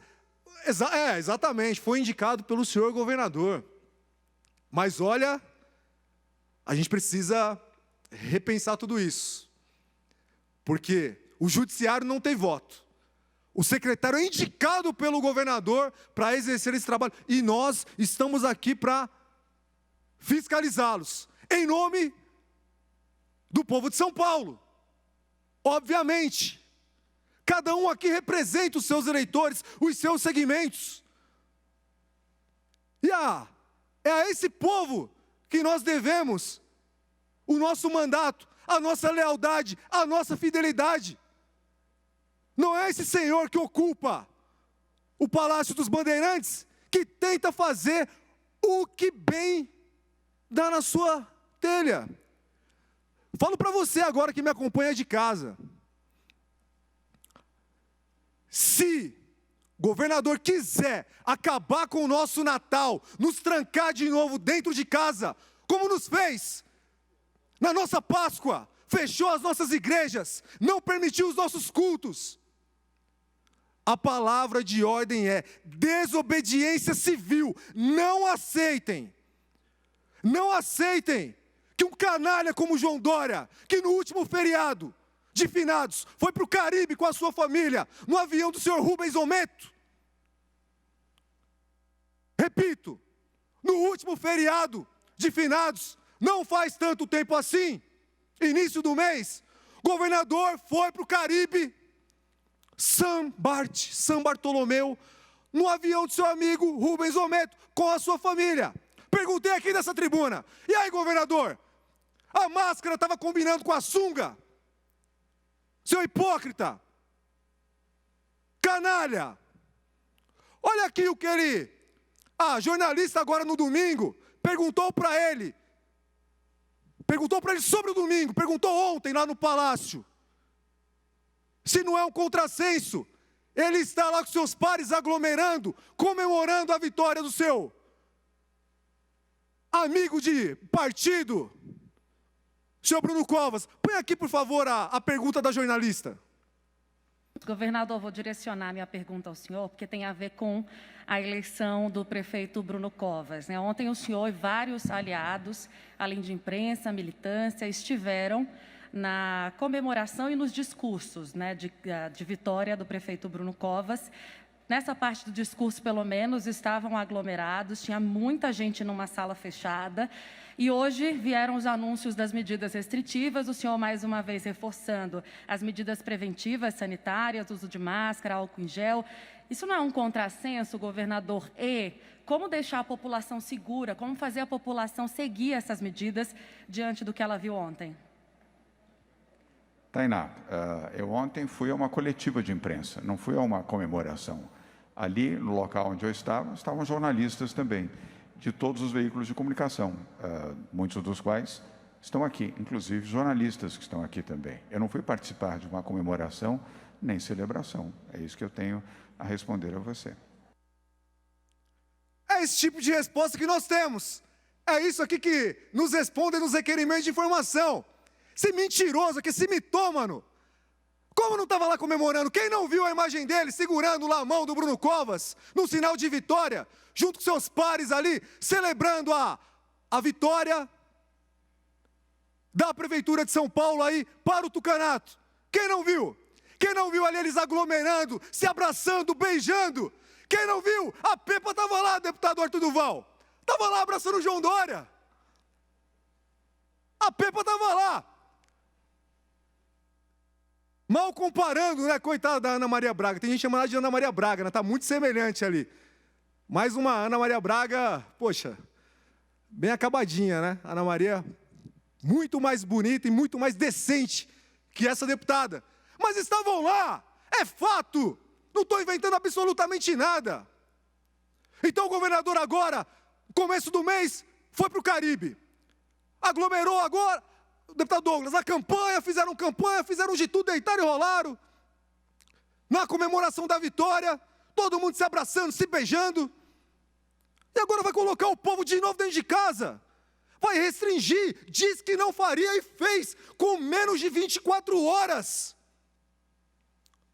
Exatamente, foi indicado pelo senhor governador. Mas olha, a gente precisa repensar tudo isso. Porque o judiciário não tem voto. O secretário é indicado pelo governador para exercer esse trabalho. E nós estamos aqui para fiscalizá-los. Em nome do povo de São Paulo. Obviamente. Cada um aqui representa os seus eleitores, os seus segmentos. E é a esse povo que nós devemos o nosso mandato, a nossa lealdade, a nossa fidelidade. Não é esse senhor que ocupa o Palácio dos Bandeirantes, que tenta fazer o que bem dá na sua telha. Falo para você agora que me acompanha de casa. Se o governador quiser acabar com o nosso Natal, nos trancar de novo dentro de casa, como nos fez na nossa Páscoa, fechou as nossas igrejas, não permitiu os nossos cultos. A palavra de ordem é desobediência civil. Não aceitem. Não aceitem que um canalha como João Dória, que no último feriado de finados foi para o Caribe com a sua família, no avião do senhor Rubens Ometo. Repito, no último feriado de finados, não faz tanto tempo assim, início do mês, o governador foi para o Caribe, São Bartolomeu, no avião do seu amigo Rubens Ometo, com a sua família. Perguntei aqui nessa tribuna, e aí, governador, a máscara estava combinando com a sunga? Seu hipócrita, canalha, olha aqui o que ele, jornalista agora no domingo, perguntou para ele sobre o domingo, perguntou ontem lá no Palácio, se não é um contrassenso, ele está lá com seus pares aglomerando, comemorando a vitória do seu amigo de partido, senhor Bruno Covas. Põe aqui, por favor, a pergunta da jornalista. Governador, vou direcionar minha pergunta ao senhor, porque tem a ver com a eleição do prefeito Bruno Covas. Ontem o senhor e vários aliados, além de imprensa, militância, estiveram na comemoração e nos discursos de vitória do prefeito Bruno Covas. Nessa parte do discurso, pelo menos, estavam aglomerados, tinha muita gente numa sala fechada. E hoje vieram os anúncios das medidas restritivas, o senhor mais uma vez reforçando as medidas preventivas, sanitárias, uso de máscara, álcool em gel. Isso não é um contrassenso, governador? E como deixar a população segura, como fazer a população seguir essas medidas diante do que ela viu ontem? Tainá, eu ontem fui a uma coletiva de imprensa, não fui a uma comemoração. Ali, no local onde eu estava, estavam jornalistas também, de todos os veículos de comunicação, muitos dos quais estão aqui, inclusive jornalistas que estão aqui também. Eu não fui participar de uma comemoração nem celebração. É isso que eu tenho a responder a você. É esse tipo de resposta que nós temos. É isso aqui que nos respondem nos requerimentos de informação. Esse mentiroso aqui, esse mitômano. Como não estava lá comemorando? Quem não viu a imagem dele segurando lá a mão do Bruno Covas, num sinal de vitória, junto com seus pares ali, celebrando a vitória da Prefeitura de São Paulo aí para o Tucanato? Quem não viu? Quem não viu ali eles aglomerando, se abraçando, beijando? Quem não viu? A Pepa estava lá, deputado Arthur Duval. Estava lá abraçando o João Dória. A Pepa estava lá. Mal comparando, coitada da Ana Maria Braga. Tem gente chamando ela de Ana Maria Braga, está muito semelhante ali. Mais uma Ana Maria Braga, poxa, bem acabadinha, Ana Maria, muito mais bonita e muito mais decente que essa deputada. Mas estavam lá, é fato, não estou inventando absolutamente nada. Então o governador agora, começo do mês, foi para o Caribe. Aglomerou agora, deputado Douglas, fizeram de tudo, deitaram e rolaram. Na comemoração da vitória, todo mundo se abraçando, se beijando. E agora vai colocar o povo de novo dentro de casa. Vai restringir, diz que não faria e fez, com menos de 24 horas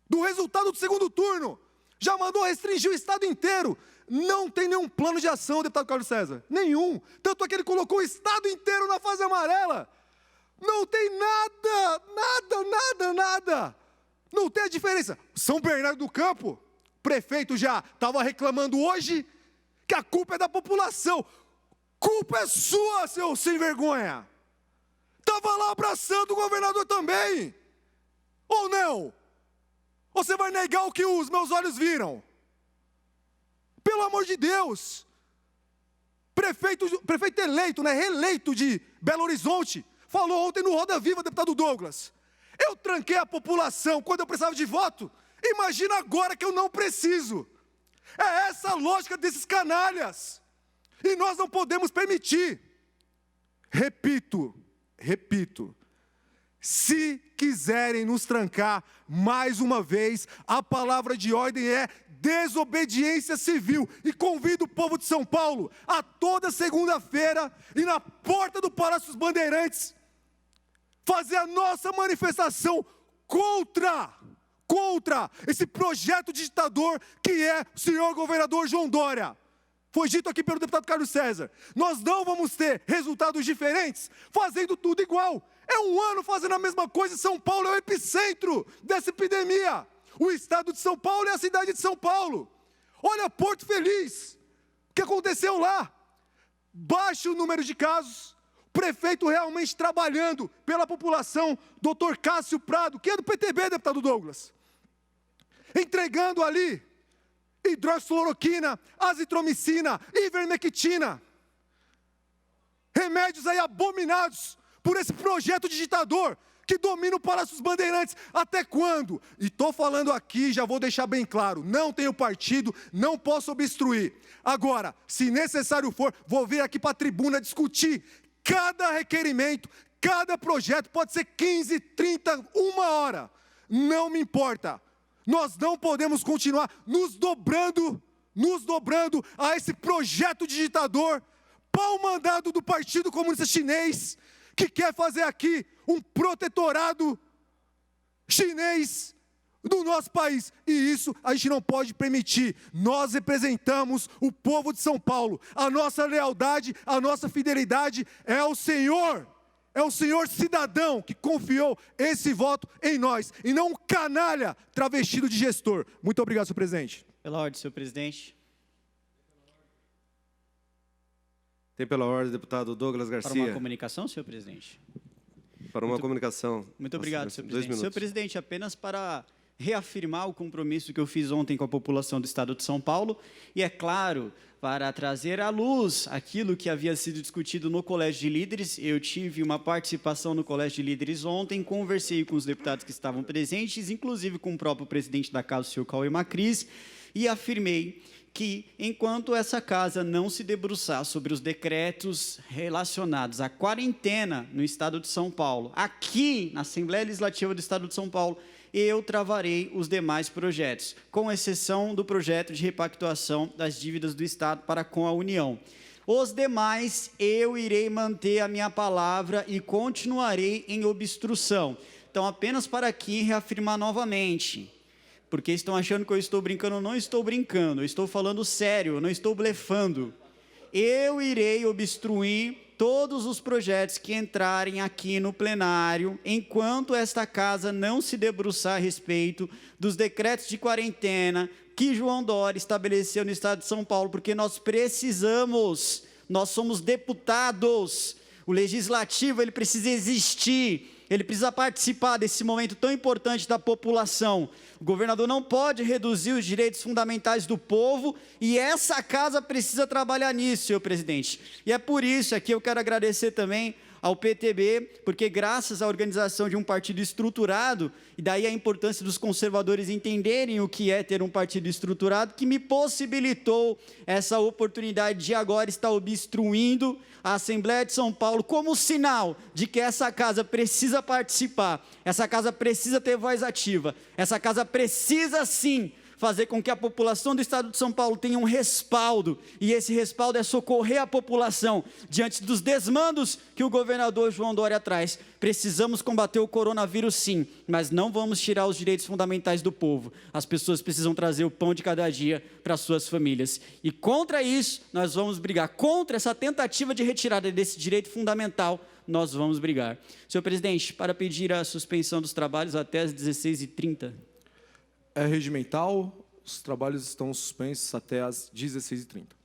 do resultado do segundo turno. Já mandou restringir o estado inteiro. Não tem nenhum plano de ação, deputado Carlos César. Nenhum. Tanto é que ele colocou o estado inteiro na fase amarela. Não tem nada. Não tem a diferença. São Bernardo do Campo, o prefeito já estava reclamando hoje que a culpa é da população. Culpa é sua, seu sem vergonha. Estava lá abraçando o governador também. Ou não? Você vai negar o que os meus olhos viram? Pelo amor de Deus. Prefeito eleito, né, reeleito de Belo Horizonte, falou ontem no Roda Viva, deputado Douglas. Eu tranquei a população quando eu precisava de voto. Imagina agora que eu não preciso. É essa a lógica desses canalhas. E nós não podemos permitir. Repito. Se quiserem nos trancar, mais uma vez, a palavra de ordem é desobediência civil. E convido o povo de São Paulo a toda segunda-feira ir na porta do Palácio dos Bandeirantes fazer a nossa manifestação contra esse projeto ditador que é o senhor governador João Dória. Foi dito aqui pelo deputado Carlos César. Nós não vamos ter resultados diferentes fazendo tudo igual. É um ano fazendo a mesma coisa e São Paulo é o epicentro dessa epidemia. O estado de São Paulo é a cidade de São Paulo. Olha Porto Feliz. O que aconteceu lá? Baixo o número de casos. Prefeito realmente trabalhando pela população. Dr. Cássio Prado, que é do PTB, deputado Douglas. Entregando ali hidroxicloroquina, azitromicina, ivermectina. Remédios aí abominados por esse projeto de ditador que domina o Palácio dos Bandeirantes. Até quando? E estou falando aqui, já vou deixar bem claro, não tenho partido, não posso obstruir. Agora, se necessário for, vou vir aqui para a tribuna discutir cada requerimento, cada projeto, pode ser 15, 30, 1 hora. Não me importa. Nós não podemos continuar nos dobrando a esse projeto de ditador, pau-mandado do Partido Comunista Chinês, que quer fazer aqui um protetorado chinês do nosso país. E isso a gente não pode permitir. Nós representamos o povo de São Paulo. A nossa lealdade, a nossa fidelidade é o Senhor. É o senhor cidadão que confiou esse voto em nós, e não um canalha travestido de gestor. Muito obrigado, senhor presidente. Pela ordem, senhor presidente. Tem pela ordem, deputado Douglas Garcia. Para uma comunicação, senhor presidente. Para uma comunicação. Muito obrigado, senhor 2 presidente. minutos. Senhor presidente, apenas para reafirmar o compromisso que eu fiz ontem com a população do Estado de São Paulo, e é claro, para trazer à luz aquilo que havia sido discutido no Colégio de Líderes. Eu tive uma participação no Colégio de Líderes ontem, conversei com os deputados que estavam presentes, inclusive com o próprio presidente da casa, o senhor Cauê Macris, e afirmei que, enquanto essa casa não se debruçar sobre os decretos relacionados à quarentena no Estado de São Paulo, aqui na Assembleia Legislativa do Estado de São Paulo, eu travarei os demais projetos, com exceção do projeto de repactuação das dívidas do Estado para com a União. Os demais, eu irei manter a minha palavra e continuarei em obstrução. Então, apenas para aqui reafirmar novamente, porque estão achando que eu estou brincando, eu não estou brincando, eu estou falando sério, eu não estou blefando. Eu irei obstruir todos os projetos que entrarem aqui no plenário, enquanto esta casa não se debruçar a respeito dos decretos de quarentena que João Dória estabeleceu no Estado de São Paulo, porque nós precisamos, nós somos deputados, o Legislativo ele precisa existir, ele precisa participar desse momento tão importante da população. O governador não pode reduzir os direitos fundamentais do povo, e essa casa precisa trabalhar nisso, senhor presidente. E é por isso que eu quero agradecer também ao PTB, porque graças à organização de um partido estruturado, e daí a importância dos conservadores entenderem o que é ter um partido estruturado, que me possibilitou essa oportunidade de agora estar obstruindo a Assembleia de São Paulo como sinal de que essa casa precisa participar, essa casa precisa ter voz ativa, essa casa precisa sim fazer com que a população do Estado de São Paulo tenha um respaldo, e esse respaldo é socorrer a população diante dos desmandos que o governador João Dória traz. Precisamos combater o coronavírus, sim, mas não vamos tirar os direitos fundamentais do povo. As pessoas precisam trazer o pão de cada dia para suas famílias. E contra isso, nós vamos brigar. Contra essa tentativa de retirada desse direito fundamental, nós vamos brigar. Senhor presidente, para pedir a suspensão dos trabalhos até às 16h30. É regimental, os trabalhos estão suspensos até às 16h30.